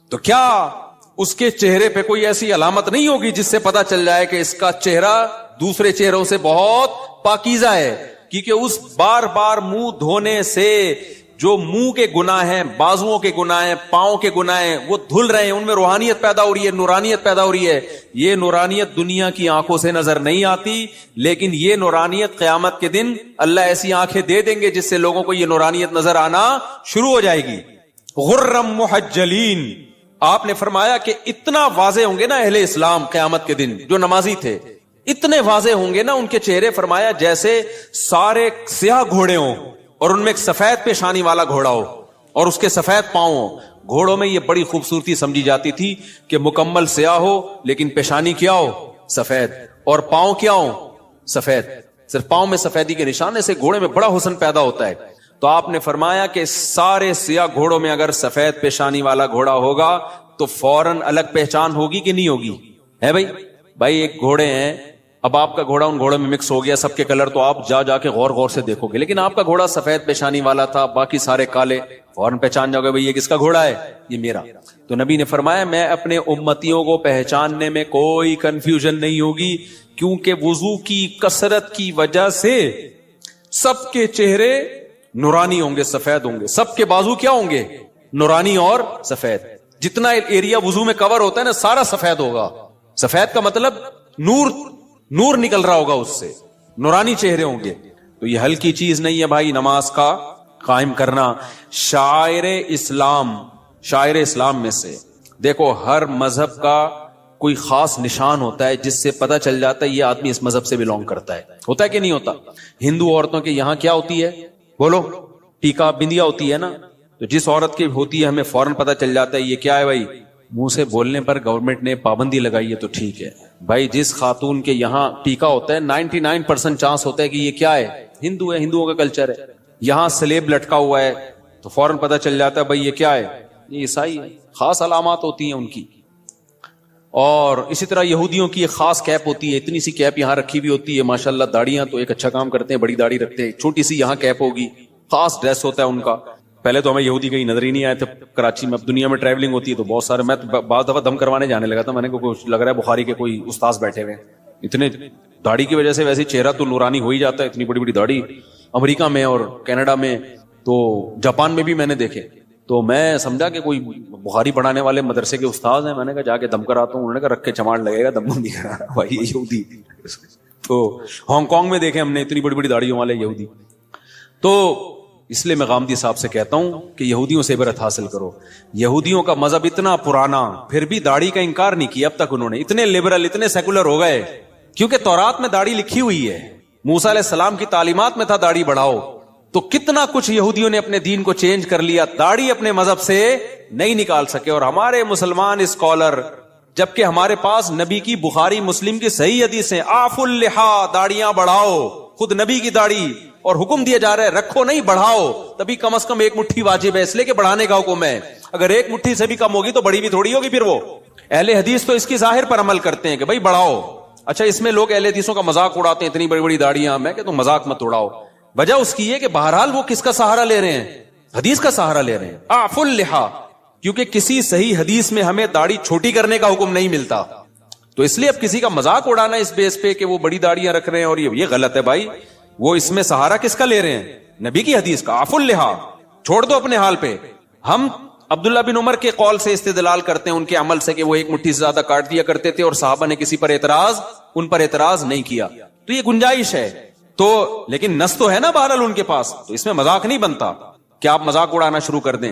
تو کیا اس کے چہرے پہ کوئی ایسی علامت نہیں ہوگی جس سے پتا چل جائے کہ اس کا چہرہ دوسرے چہروں سے بہت پاکیزہ ہے؟ کیونکہ اس بار بار منہ دھونے سے جو منہ کے گناہ ہیں، بازوؤں کے گناہ ہیں، پاؤں کے گناہ ہیں، وہ دھل رہے ہیں، ان میں روحانیت پیدا ہو رہی ہے، نورانیت پیدا ہو رہی ہے. یہ نورانیت دنیا کی آنکھوں سے نظر نہیں آتی، لیکن یہ نورانیت قیامت کے دن اللہ ایسی آنکھیں دے دیں گے جس سے لوگوں کو یہ نورانیت نظر آنا شروع ہو جائے گی. غرم محجلین. آپ نے فرمایا کہ اتنا واضح ہوں گے نا اہل اسلام قیامت کے دن جو نمازی تھے، اتنے واضح ہوں گے نا ان کے چہرے، فرمایا جیسے سارے سیاہ گھوڑے ہوں اور ان میں ایک سفید پیشانی والا گھوڑا ہو اور اس کے سفید پاؤں ہو. گھوڑوں میں یہ بڑی خوبصورتی سمجھی جاتی تھی کہ مکمل سیاہ ہو لیکن پیشانی کیا ہو؟ سفید، اور پاؤں کیا ہو؟ سفید. صرف پاؤں میں سفیدی کے نشانے سے گھوڑے میں بڑا حسن پیدا ہوتا ہے. تو آپ نے فرمایا کہ سارے سیاہ گھوڑوں میں اگر سفید پیشانی والا گھوڑا ہوگا تو فوراً الگ پہچان ہوگی کہ نہیں ہوگی؟ ہے بھائی ایک گھوڑے ہیں، اب آپ کا گھوڑا ان گھوڑوں میں مکس ہو گیا سب کے کلر، تو آپ جا کے غور سے دیکھو گے، لیکن آپ کا گھوڑا سفید پیشانی والا تھا، باقی سارے کالے، فوراً پہچان جاؤ گے بھائی یہ کس کا گھوڑا ہے؟ یہ میرا. تو نبی نے فرمایا میں اپنے امتیوں کو پہچاننے میں کوئی کنفیوژن نہیں ہوگی، کیونکہ وضو کی کثرت کی وجہ سے سب کے چہرے نورانی ہوں گے، سفید ہوں گے، سب کے بازو کیا ہوں گے؟ نورانی اور سفید. جتنا ایریا وضو میں کور ہوتا ہے نا سارا سفید ہوگا. سفید کا مطلب نور نکل رہا ہوگا اس سے، نورانی چہرے ہوں گے. تو یہ ہلکی چیز نہیں ہے بھائی نماز کا قائم کرنا. شاعر اسلام میں سے دیکھو، ہر مذہب کا کوئی خاص نشان ہوتا ہے جس سے پتہ چل جاتا ہے یہ آدمی اس مذہب سے بلونگ کرتا ہے. ہوتا ہے کہ نہیں ہوتا؟ ہندو عورتوں کے یہاں کیا ہوتی ہے؟ بولو. ٹیکا بندیا ہوتی ہے نا. تو جس عورت کی ہوتی ہے ہمیں فوراً پتہ چل جاتا ہے یہ کیا ہے بھائی. منہ سے بولنے پر گورنمنٹ نے پابندی لگائی ہے تو ٹھیک ہے بھائی. جس خاتون کے یہاں ٹیکا ہوتا ہے 99% چانس ہوتا ہے کہ یہ کیا ہے؟ ہندو ہے، ہندوؤں کا کلچر ہے. یہاں سلیب لٹکا ہوا ہے تو فوراً پتہ چل جاتا ہے بھائی یہ کیا ہے؟ یہ عیسائی ہے. خاص علامات ہوتی ہیں ان کی. اور اسی طرح یہودیوں کی ایک خاص کیپ ہوتی ہے، اتنی سی کیپ یہاں رکھی بھی ہوتی ہے. ماشاءاللہ داڑیاں تو ایک اچھا کام کرتے ہیں، بڑی داڑھی رکھتے ہیں، چھوٹی سی یہاں کیپ ہوگی. خاص ڈریس ہوتا ہے ان کا. پہلے تو ہمیں یہودی کہیں نظر ہی نہیں آئے تھے کراچی میں. اب دنیا میں ٹریولنگ ہوتی ہے تو بہت سارے، میں بعض دفعہ دم کروانے جانے لگا تھا، میں نے کچھ لگ رہا ہے بخاری کے کوئی استاذ بیٹھے ہوئے. اتنے داڑھی کی وجہ سے ویسے چہرہ تو نورانی ہو ہی جاتا ہے، اتنی بڑی بڑی داڑھی. امریکہ میں اور کینیڈا میں تو جاپان میں بھی میں نے دیکھے. تو میں سمجھا کہ کوئی بخاری پڑھانے والے مدرسے کے استاد ہیں. میں نے کہا جا کے دم کراتا ہوں. انہوں نے کہا رکھ کے چماڑ لگے گا, دم نہیں کرا بھائی یہودی. تو ہانگ کانگ میں دیکھیں ہم نے اتنی بڑی بڑی داڑھیوں والے یہودی. تو اس لیے میں غامدی صاحب سے کہتا ہوں کہ یہودیوں سے عبرت حاصل کرو. یہودیوں کا مذہب اتنا پرانا, پھر بھی داڑھی کا انکار نہیں کیا اب تک انہوں نے. اتنے لبرل, اتنے سیکولر ہو گئے کیونکہ تورات میں داڑھی لکھی ہوئی ہے, موسیٰ علیہ السلام کی تعلیمات میں تھا داڑھی بڑھاؤ. تو کتنا کچھ یہودیوں نے اپنے دین کو چینج کر لیا, داڑھی اپنے مذہب سے نہیں نکال سکے. اور ہمارے مسلمان اسکالر, جبکہ ہمارے پاس نبی کی بخاری مسلم کی صحیح حدیثیں, آف اللحا, داڑیاں بڑھاؤ, خود نبی کی داڑھی, اور حکم دیا جا رہا ہے رکھو نہیں بڑھاؤ. تبھی کم از کم ایک مٹھی واجب ہے, اس لیے کہ بڑھانے کا حکم ہے. اگر ایک مٹھی سے بھی کم ہوگی تو بڑی بھی تھوڑی ہوگی. پھر وہ اہل حدیث تو اس کی ظاہر پر عمل کرتے ہیں کہ بھائی بڑھاؤ. اچھا, اس میں لوگ اہل حدیثوں کا مذاق اڑاتے ہیں, اتنی بڑی بڑی داڑیاں. میں کہ تم مذاق مت اڑاؤ. وجہ اس کی ہے کہ بہرحال وہ کس کا سہارا لے رہے ہیں, حدیث کا سہارا لے رہے ہیں. آف اللحا, کیونکہ کسی صحیح حدیث میں ہمیں داڑھی چھوٹی کرنے کا حکم نہیں ملتا. تو اس لیے اب کسی کا مذاق اڑانا اس بیس پہ کہ وہ بڑی داڑیاں رکھ رہے ہیں اور یہ غلط ہے بھائی. وہ اس میں سہارا کس کا لے رہے ہیں, نبی کی حدیث کا. آف اللحا, چھوڑ دو اپنے حال پہ. ہم عبداللہ بن عمر کے قول سے استدلال کرتے ہیں, ان کے عمل سے, کہ وہ ایک مٹھی سے زیادہ کاٹ دیا کرتے تھے اور صحابہ نے کسی پر ان پر اعتراض نہیں کیا. تو یہ گنجائش ہے. تو لیکن نص تو ہے نا بہرحال ان کے پاس, تو اس میں مذاق نہیں بنتا کہ آپ مذاق اڑانا شروع کر دیں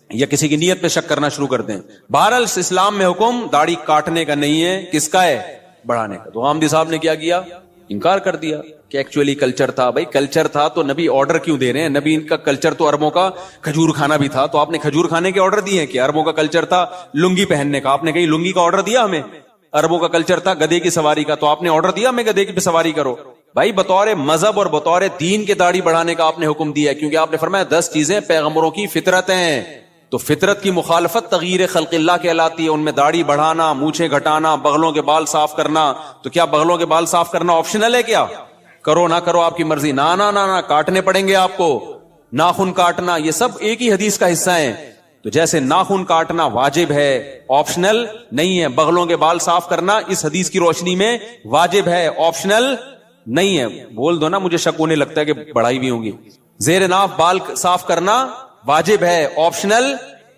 یا کسی کی نیت پہ شک کرنا شروع کر دیں. بہرحال اسلام میں حکم داڑھی کاٹنے کا نہیں ہے, کس کا ہے, بڑھانے کا. تو غامدی صاحب نے کیا کیا, انکار کر دیا کہ ایکچولی کلچر تھا. بھائی کلچر تھا تو نبی آرڈر کیوں دے رہے ہیں؟ نبی ان کا کلچر تو عربوں کا کھجور کھانا بھی تھا, تو آپ نے کھجور کھانے کے آرڈر دیے ہیں. کہ عربوں کا کلچر تھا لنگی پہننے کا, آپ نے کہیں لنگی کا آرڈر دیا ہمیں؟ عربوں کا کلچر تھا گدھے کی سواری کا, تو آپ نے آرڈر دیا ہمیں گدھے کی سواری کرو؟ بھائی بطور مذہب اور بطور دین کے داڑھی بڑھانے کا آپ نے حکم دیا ہے, کیونکہ آپ نے فرمایا 10 چیزیں پیغمبروں کی فطرت ہیں. تو فطرت کی مخالفت تغییر خلق اللہ کہلاتی ہے. ان میں داڑھی بڑھانا, مونچھیں گھٹانا, بغلوں کے بال صاف کرنا. تو کیا بغلوں کے بال صاف کرنا آپشنل ہے کیا؟ کرو نہ کرو آپ کی مرضی. نہ کاٹنے پڑیں گے آپ کو. ناخن کاٹنا, یہ سب ایک ہی حدیث کا حصہ ہیں. تو جیسے ناخن کاٹنا واجب ہے, آپشنل نہیں ہے, بغلوں کے بال صاف کرنا اس حدیث کی روشنی میں واجب ہے, آپشنل نہیں ہے. بول دو نا, مجھے شک ہونے لگتا ہے کہ بڑھائی بھی ہوں گی. زیر ناف بال صاف کرنا واجب ہے, آپشنل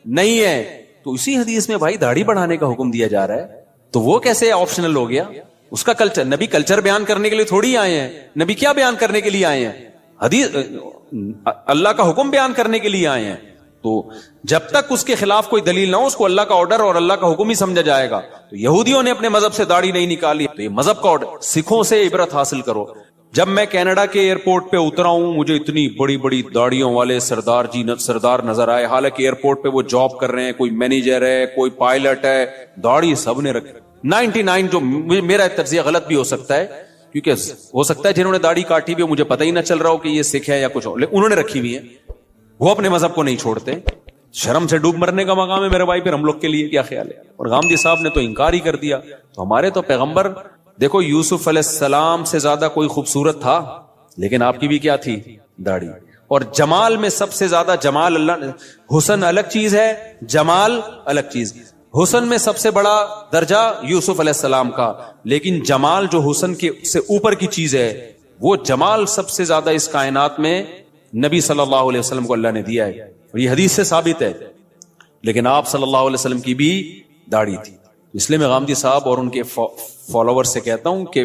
نہیں ہے. تو اسی حدیث میں بھائی داڑھی بڑھانے کا حکم دیا جا رہا ہے, تو وہ کیسے آپشنل ہو گیا؟ اس کا کلچر, نبی کلچر بیان کرنے کے لیے تھوڑی آئے ہیں. نبی کیا بیان کرنے کے لیے آئے ہیں؟ حدیث, اللہ کا حکم بیان کرنے کے لیے آئے ہیں. تو جب تک اس کے خلاف کوئی دلیل نہ ہو, اس کو اللہ کا آرڈر اور اللہ کا حکم ہی سمجھا جائے گا. تو یہودیوں نے اپنے مذہب سے داڑھی نہیں نکالی, تو یہ مذہب کا آرڈر. سکھوں سے عبرت حاصل کرو. جب میں کینیڈا کے ایئرپورٹ پہ اترا ہوں, مجھے اتنی بڑی بڑی داڑھیوں والے سردار نظر آئے. حالانکہ ایئرپورٹ پہ وہ جاب کر رہے ہیں, کوئی مینیجر ہے, کوئی پائلٹ ہے, داڑھی سب نے رکھی. 99 جو میرا تجزیہ غلط بھی ہو سکتا ہے, کیونکہ ہو سکتا ہے جنہوں نے داڑھی کاٹی بھی مجھے پتہ ہی نہ چل رہا ہو کہ یہ سکھ ہے یا کچھ اور, انہوں نے رکھی ہوئی ہے. وہ اپنے مذہب کو نہیں چھوڑتے. شرم سے ڈوب مرنے کا مقام ہے میرے بھائی. پھر ہم لوگ کے لیے کیا خیال ہے؟ اور غامدی صاحب نے تو انکار ہی کر دیا. تو ہمارے تو پیغمبر دیکھو, یوسف علیہ السلام سے زیادہ کوئی خوبصورت تھا, لیکن آپ کی بھی کیا تھی؟ داڑھی. اور جمال میں سب سے زیادہ جمال اللہ نے, حسن الگ چیز ہے, جمال الگ چیز. حسن میں سب سے بڑا درجہ یوسف علیہ السلام کا, لیکن جمال جو حسن کے سے اوپر کی چیز ہے, وہ جمال سب سے زیادہ اس کائنات میں نبی صلی اللہ علیہ وسلم کو اللہ نے دیا ہے, اور یہ حدیث سے ثابت ہے. لیکن آپ صلی اللہ علیہ وسلم کی بھی داڑھی تھی. اس لیے میں غامدی صاحب اور ان کے فالوور سے کہتا ہوں کہ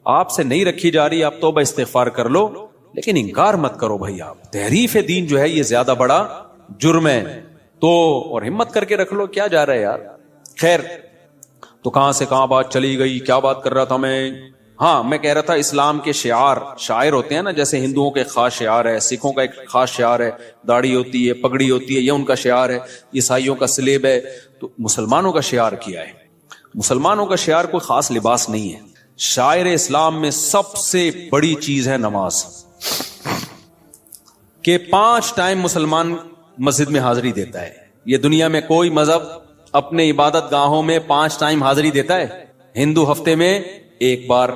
آپ سے نہیں رکھی جا رہی, آپ توبہ استغفار کر لو, لیکن انکار مت کرو بھائی. آپ تحریف دین جو ہے یہ زیادہ بڑا جرم ہے. تو اور ہمت کر کے رکھ لو, کیا جا رہا ہے یار. خیر, تو کہاں سے کہاں بات چلی گئی, کیا بات کر رہا تھا میں؟ ہاں, میں کہہ رہا تھا اسلام کے شعائر ہوتے ہیں نا, جیسے ہندوؤں کا ایک خاص شعار ہے, سکھوں کا ایک خاص شعار ہے, داڑھی ہوتی ہے, پگڑی ہوتی ہے, یہ ان کا شعار ہے. عیسائیوں کا سلیب ہے. تو مسلمانوں کا شعار کیا ہے؟ مسلمانوں کا شعار کوئی خاص لباس نہیں ہے. شاعر اسلام میں سب سے بڑی چیز ہے نماز, کہ 5 ٹائم مسلمان مسجد میں حاضری دیتا ہے. یہ دنیا میں کوئی مذہب اپنے عبادت گاہوں میں 5 ٹائم حاضری دیتا ہے؟ ہندو ہفتے میں 1 بار,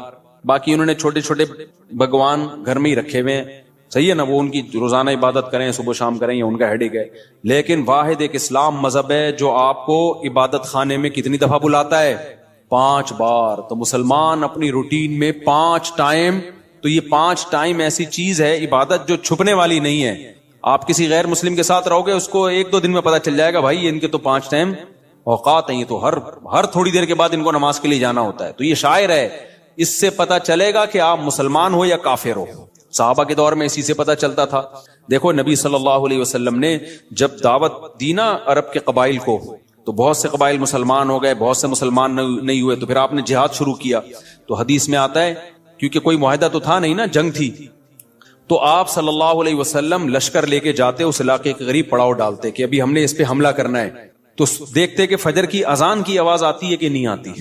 باقی انہوں نے چھوٹے چھوٹے بھگوان گھر میں ہی رکھے ہوئے ہیں, صحیح ہے نا, وہ ان کی روزانہ عبادت کریں, صبح شام کریں, یہ ان کا ہیڈک ہے. لیکن واحد ایک اسلام مذہب ہے جو آپ کو عبادت خانے میں کتنی دفعہ بلاتا ہے؟ 5 بار. تو مسلمان اپنی روٹین میں 5 ٹائم, تو یہ 5 ٹائم ایسی چیز ہے عبادت جو چھپنے والی نہیں ہے. آپ کسی غیر مسلم کے ساتھ رہو گے, اس کو 1-2 دن میں پتا چل جائے گا بھائی ان کے تو 5 ٹائم اوقات ہیں, یہ تو ہر تھوڑی دیر کے بعد ان کو نماز کے لیے جانا ہوتا ہے. تو یہ شاعر ہے, اس سے پتا چلے گا کہ آپ مسلمان ہو یا کافر ہو. صحابہ کے دور میں اسی سے پتا چلتا تھا. دیکھو نبی صلی اللہ علیہ وسلم نے جب دعوت دی نا عرب کے قبائل کو, تو بہت سے قبائل مسلمان ہو گئے, بہت سے مسلمان نہیں ہوئے. تو پھر آپ نے جہاد شروع کیا. تو حدیث میں آتا ہے, کیونکہ کوئی معاہدہ تو تھا نہیں نا, جنگ تھی, تو آپ صلی اللہ علیہ وسلم لشکر لے کے جاتے, اس علاقے کے قریب پڑاؤ ڈالتے کہ ابھی ہم نے اس پہ حملہ کرنا ہے. تو دیکھتے کہ فجر کی اذان کی آواز آتی ہے کہ نہیں آتی.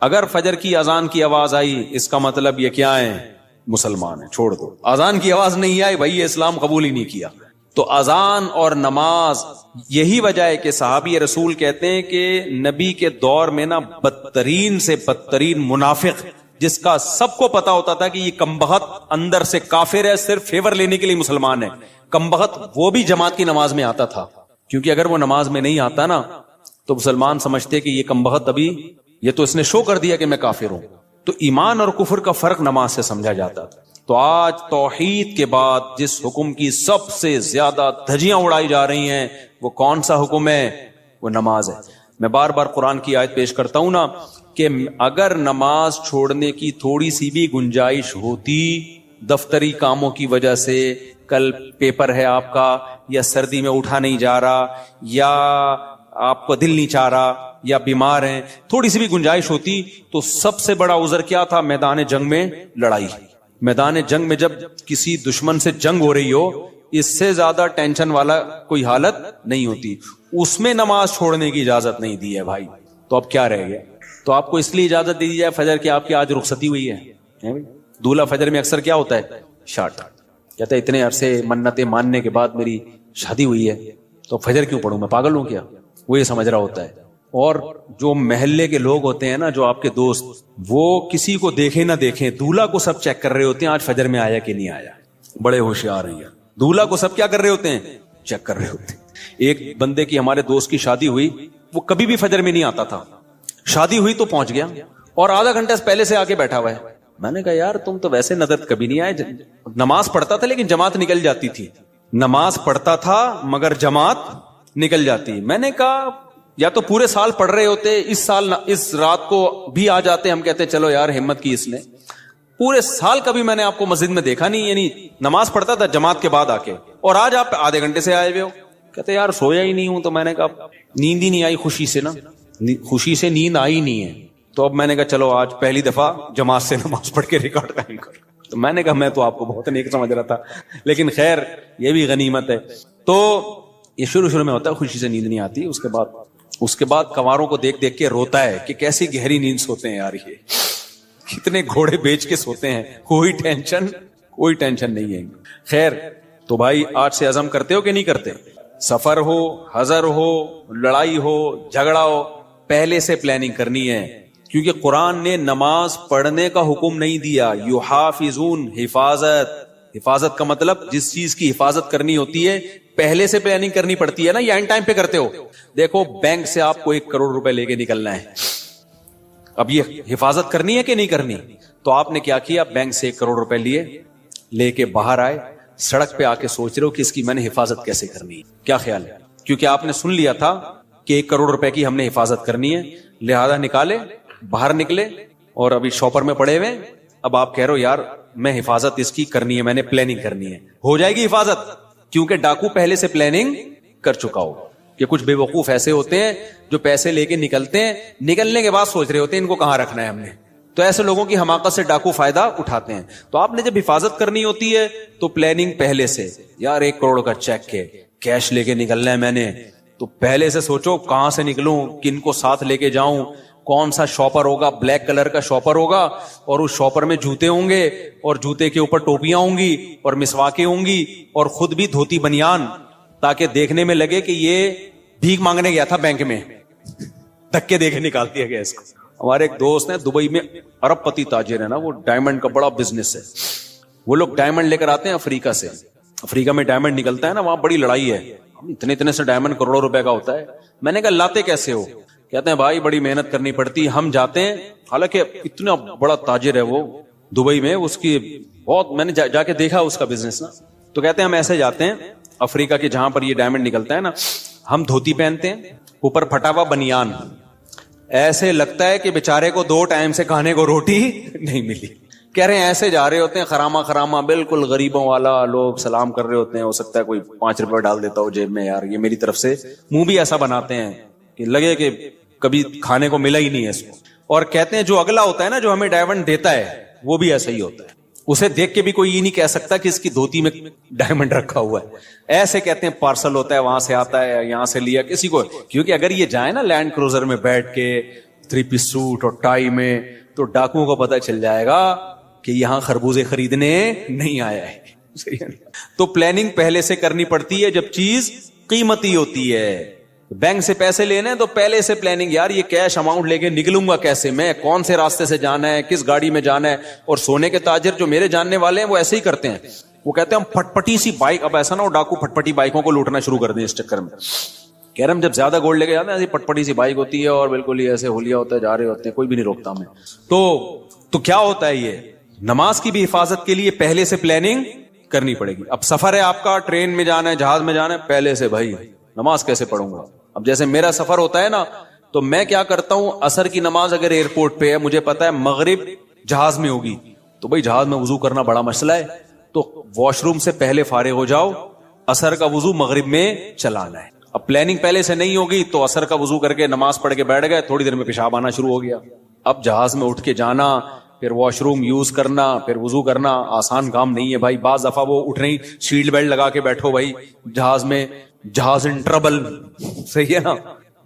اگر فجر کی اذان کی آواز آئی, اس کا مطلب یہ کیا ہے, مسلمان ہے, چھوڑ دو. اذان کی آواز نہیں آئی, بھائی یہ اسلام قبول ہی نہیں کیا. تو اذان اور نماز, یہی وجہ ہے کہ صحابی رسول کہتے ہیں کہ نبی کے دور میں نا بدترین سے بدترین منافق, جس کا سب کو پتا ہوتا تھا کہ یہ کمبخت اندر سے کافر ہے, صرف فیور لینے کے لیے مسلمان ہے, کمبخت, وہ بھی جماعت کی نماز میں آتا تھا. کیونکہ اگر وہ نماز میں نہیں آتا نا تو مسلمان سمجھتے کہ یہ کمبخت ابھی, یہ تو اس نے شو کر دیا کہ میں کافر ہوں. تو ایمان اور کفر کا فرق نماز سے سمجھا جاتا تھا. تو آج توحید کے بعد جس حکم کی سب سے زیادہ دھجیاں اڑائی جا رہی ہیں, وہ کون سا حکم ہے, وہ نماز ہے. میں بار بار قرآن کی آیت پیش کرتا ہوں نا کہ اگر نماز چھوڑنے کی تھوڑی سی بھی گنجائش ہوتی, دفتری کاموں کی وجہ سے, کل پیپر ہے آپ کا, یا سردی میں اٹھا نہیں جا رہا, یا آپ کو دل نہیں چاہ رہا, یا بیمار ہیں, تھوڑی سی بھی گنجائش ہوتی, تو سب سے بڑا عذر کیا تھا, میدان جنگ میں لڑائی. میدان جنگ میں جب کسی دشمن سے جنگ ہو رہی ہو, اس سے زیادہ ٹینشن والا کوئی حالت نہیں ہوتی. اس میں نماز چھوڑنے کی اجازت نہیں دی ہے بھائی. تو اب کیا رہ گیا؟ تو آپ کو اس لیے اجازت دی جائے فجر کی, آپ کی آج رخصتی ہوئی ہے. دولہا فجر میں اکثر کیا ہوتا ہے, شارٹ کہتا ہے اتنے عرصے منتیں ماننے کے بعد میری شادی ہوئی ہے, تو فجر کیوں پڑھوں, میں پاگل ہوں کیا, وہ یہ سمجھ رہا ہوتا ہے. اور جو محلے کے لوگ ہوتے ہیں نا, جو آپ کے دوست, وہ کسی کو دیکھیں نہ دیکھیں, دولہا کو سب چیک کر رہے ہوتے ہیں آج فجر میں آیا کہ نہیں آیا. بڑے ہوشیار ہیں. دولہا کو سب کیا کر رہے ہوتے ہیں, چیک کر رہے ہوتے ہیں. ایک بندے کی, ہمارے دوست کی شادی ہوئی, وہ کبھی بھی فجر میں نہیں آتا تھا, شادی ہوئی تو پہنچ گیا, اور آدھا گھنٹہ پہلے سے آ کے بیٹھا ہوا ہے. میں نے کہا یار تم تو ویسے نظر کبھی نہیں آئے, نماز پڑھتا تھا لیکن جماعت نکل جاتی تھی, نماز پڑھتا تھا مگر جماعت نکل جاتی. میں نے کہا یا تو پورے سال پڑھ رہے ہوتے, اس سال اس رات کو بھی آ جاتے, ہم کہتے چلو یار ہمت کی اس نے. پورے سال کبھی میں نے آپ کو مسجد میں دیکھا نہیں, یعنی نماز پڑھتا تھا جماعت کے بعد آ کے, اور آج آپ آدھے گھنٹے سے آئے ہوئے ہو. کہتے یار سویا ہی نہیں ہوں. تو میں نے کہا نیند ہی نہیں آئی خوشی سے, نا خوشی سے نیند آئی نہیں ہے. تو اب میں نے کہا چلو آج پہلی دفعہ جماعت سے نماز پڑھ کے ریکارڈ قائم کر. تو میں نے کہا میں تو آپ کو بہت نیک سمجھ رہا تھا, لیکن خیر یہ بھی غنیمت ہے. تو یہ شروع میں ہوتا ہے, خوشی سے نیند نہیں آتی, اس کے بعد کنواروں کو دیکھ دیکھ کے روتا ہے کہ کیسی گہری نیند سوتے ہیں یار, یہ کتنے گھوڑے بیچ کے سوتے ہیں, کوئی ٹینشن نہیں ہے. خیر, تو بھائی آج سے عزم کرتے ہو کہ نہیں کرتے, سفر ہو, حضر ہو, لڑائی ہو, جھگڑا ہو, پہلے سے پلاننگ کرنی ہے. کیونکہ قرآن نے نماز پڑھنے کا حکم نہیں دیا. یحافظون, حفاظت کا مطلب جس چیز کی حفاظت کرنی ہوتی ہے پہلے سے پلاننگ کرنی پڑتی ہے نا, یا اینڈ ٹائم پہ کرتے ہو. دیکھو بینک سے آپ کو 1 کروڑ روپے لے کے نکلنا ہے, اب یہ حفاظت کرنی ہے کہ نہیں کرنی. تو آپ نے کیا کیا, بینک سے 1 کروڑ روپے لے کے باہر آئے, سڑک پہ آ کے سوچ رہے ہو کہ اس کی میں نے حفاظت کیسے کرنی ہے. کیا خیال ہے, کیونکہ آپ نے سن لیا تھا کہ 1 کروڑ روپے کی ہم نے حفاظت کرنی ہے, لہذا نکالے, باہر نکلے, اور ابھی شاپر میں پڑے ہوئے. اب آپ کہہ رہے ہو یار میں حفاظت اس کی کرنی ہے, میں نے پلاننگ کرنی ہے. ہو جائے گی حفاظت, کیونکہ ڈاکو پہلے سے پلاننگ کر چکا ہو. کہ کچھ بے وقوف ایسے ہوتے ہیں جو پیسے لے کے نکلتے ہیں, نکلنے کے بعد سوچ رہے ہوتے ہیں ان کو کہاں رکھنا ہے ہم نے. تو ایسے لوگوں کی حماقت سے ڈاکو فائدہ اٹھاتے ہیں. تو آپ نے جب حفاظت کرنی ہوتی ہے تو پلاننگ پہلے سے, یار 1 کروڑ کا چیک ہے, کیش لے کے نکلنا ہے میں نے, تو پہلے سے سوچو کہاں سے نکلوں, کن کو ساتھ لے کے جاؤں, کون سا شاپر ہوگا, بلیک کلر کا شاپر ہوگا, اور اس شاپر میں جوتے ہوں گے, اور جوتے کے اوپر ٹوپیاں ہوں گی, اور مسواکیں ہوں گی, اور خود بھی دھوتی بنیان, تاکہ دیکھنے میں لگے کہ یہ بھیک مانگنے گیا تھا بینک میں, دھکے دے کے نکال دیا گیا اس کو. ہمارے ایک دوست ہیں دبئی میں, ارب پتی تاجر ہے نا, وہ ڈائمنڈ کا بڑا بزنس ہے. وہ لوگ ڈائمنڈ لے کر آتے ہیں افریقہ سے, افریقہ میں ڈائمنڈ نکلتا ہے نا, وہاں بڑی لڑائی ہے, اتنے سے ڈائمنڈ کروڑوں روپے کا ہوتا ہے. میں نے کہا لاتے کیسے ہو, کہتے ہیں بھائی بڑی محنت کرنی پڑتی ہے, ہم جاتے ہیں, حالانکہ اتنا بڑا تاجر ہے وہ دبئی میں, اس کی بہت, میں نے جا کے دیکھا اس کا بزنس نا. تو کہتے ہیں ہم ایسے جاتے ہیں, افریقہ کے جہاں پر یہ ڈائمنڈ نکلتا ہے نا, ہم دھوتی پہنتے ہیں, اوپر پھٹا ہوا بنیان, ایسے لگتا ہے کہ بیچارے کو 2 ٹائم سے کھانے کو روٹی نہیں ملی. کہہ رہے ہیں ایسے جا رہے ہوتے ہیں خراما بالکل غریبوں والا, لوگ سلام کر رہے ہوتے ہیں, ہو سکتا ہے کوئی 5 روپے ڈال دیتا ہو جیب میں, یار یہ میری طرف سے, منہ بھی ایسا بناتے ہیں کہ لگے کہ کبھی کھانے کو ملا ہی نہیں ہے اس کو. اور کہتے ہیں جو اگلا ہوتا ہے نا, جو ہمیں ڈائمنڈ دیتا ہے, وہ بھی ایسا ہی ہوتا ہے, اسے دیکھ کے بھی کوئی یہ نہیں کہہ سکتا کہ اس کی دھوتی میں ڈائمنڈ رکھا ہوا ہے. ایسے کہتے ہیں پارسل ہوتا ہے, وہاں سے آتا ہے, یہاں سے لیا کسی کو, کیونکہ اگر یہ جائے نا لینڈ کروزر میں بیٹھ کے 3 پیس سوٹ اور ٹائی میں, تو ڈاکوؤں کو پتہ چل جائے گا کہ یہاں خربوزے خریدنے نہیں آیا ہے. تو پلاننگ پہلے سے کرنی پڑتی ہے جب چیز قیمتی ہوتی ہے. بینک سے پیسے لینے تو پہلے سے پلاننگ, یار یہ کیش اماؤنٹ لے کے نکلوں گا کیسے, میں کون سے راستے سے جانا ہے, کس گاڑی میں جانا ہے. اور سونے کے تاجر جو میرے جاننے والے ہیں وہ ایسے ہی کرتے ہیں, وہ کہتے ہیں ہم پھٹپٹی سی بائک, اب ایسا نہ ہو ڈاکو پھٹپٹی بائکوں کو لوٹنا شروع کر دیں اس چکر میں. کہہ رہے ہم جب زیادہ گولڈ لے کے جاتے ہیں, ایسی پٹپٹی سی بائک ہوتی ہے اور بالکل ہی ایسے ہولیا ہوتا ہے, جا رہے ہوتے ہیں, کوئی بھی نہیں روکتا ہمیں. تو کیا ہوتا ہے, یہ نماز کی بھی حفاظت کے لیے پہلے سے پلاننگ کرنی پڑے گی. اب سفر ہے آپ کا, ٹرین میں جانا ہے, جہاز میں جانا ہے, پہلے سے بھائی نماز کیسے پڑھوں گا. اب جیسے میرا سفر ہوتا ہے نا, تو میں کیا کرتا ہوں, عصر کی نماز اگر ایئرپورٹ پہ ہے, مجھے پتا ہے مغرب جہاز میں ہوگی, تو بھائی جہاز میں وضو کرنا بڑا مسئلہ ہے, تو واش روم سے پہلے فارغ ہو جاؤ, عصر کا وضو مغرب میں چلانا ہے. اب پلاننگ پہلے سے نہیں ہوگی تو عصر کا وضو کر کے نماز پڑھ کے بیٹھ گئے, تھوڑی دیر میں پیشاب آنا شروع ہو گیا. اب جہاز میں اٹھ کے جانا, پھر واش روم یوز کرنا, پھر وضو کرنا, آسان کام نہیں ہے بھائی. بعض دفعہ وہ اٹھ رہی, سیٹ بیلٹ لگا کے بیٹھو بھائی جہاز میں, جہاز ان ٹربل, صحیح ہے نا,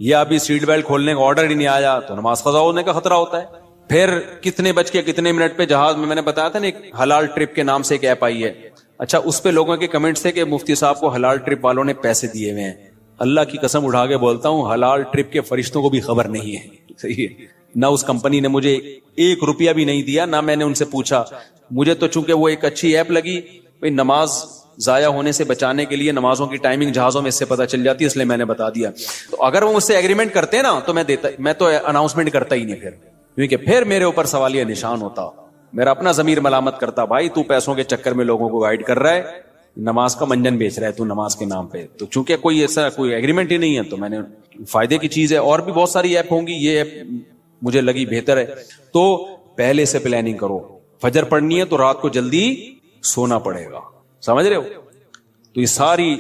یا ابھی سیٹ بیلٹ کھولنے کا آرڈر ہی نہیں آیا تو نماز قضا ہونے کا خطرہ ہوتا ہے. پھر کتنے بج کے کتنے منٹ پہ جہاز میں نے بتایا تھا نا, ایک حلال ٹرپ کے نام سے ایک ایپ آئی ہے. اچھا, اس پہ لوگوں کے کمنٹس تھے کہ مفتی صاحب کو حلال ٹرپ والوں نے پیسے دیے ہوئے ہیں. اللہ کی قسم اٹھا کے بولتا ہوں, حلال ٹرپ کے فرشتوں کو بھی خبر نہیں ہے, صحیح ہے, نہ اس کمپنی نے مجھے 1 روپیہ بھی نہیں دیا, نہ میں نے ان سے پوچھا. مجھے تو چونکہ وہ ایک اچھی ایپ لگی, بھائی نماز ضائع ہونے سے بچانے کے لیے نمازوں کی ٹائمنگ جہازوں میں اس سے پتہ چل جاتی ہے, اس لیے میں نے بتا دیا. تو اگر وہ مجھ سے ایگریمنٹ کرتے نا تو میں تو اناؤنسمنٹ کرتا ہی نہیں پھر, کیونکہ پھر میرے اوپر سوالیہ نشان ہوتا, میرا اپنا ضمیر ملامت کرتا, بھائی تو پیسوں کے چکر میں لوگوں کو گائیڈ کر رہا ہے, نماز کا منجن بیچ رہا ہے تو نماز کے نام پہ. تو چونکہ کوئی ایسا کوئی ایگریمنٹ ہی نہیں ہے, تو میں نے فائدے کی چیز ہے, اور بھی بہت ساری ایپ ہوں گی, یہ ایپ مجھے لگی بہتر ہے. تو پہلے سے پلاننگ کرو, فجر پڑھنی ہے تو رات کو جلدی سونا پڑے گا, سمجھ رہے ہو. تو یہ ساری,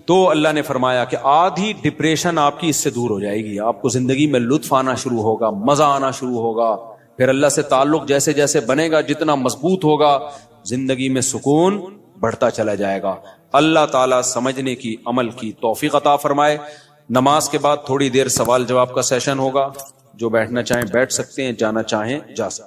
تو اللہ نے فرمایا کہ آدھی ڈپریشن آپ کی اس سے دور ہو جائے گی, آپ کو زندگی میں لطف آنا شروع ہوگا, مزہ آنا شروع ہوگا, پھر اللہ سے تعلق جیسے جیسے بنے گا, جتنا مضبوط ہوگا, زندگی میں سکون بڑھتا چلا جائے گا. اللہ تعالیٰ سمجھنے کی, عمل کی توفیق عطا فرمائے. نماز کے بعد تھوڑی دیر سوال جواب کا سیشن ہوگا, جو بیٹھنا چاہیں بیٹھ سکتے ہیں, جانا چاہیں جا سکتے ہیں.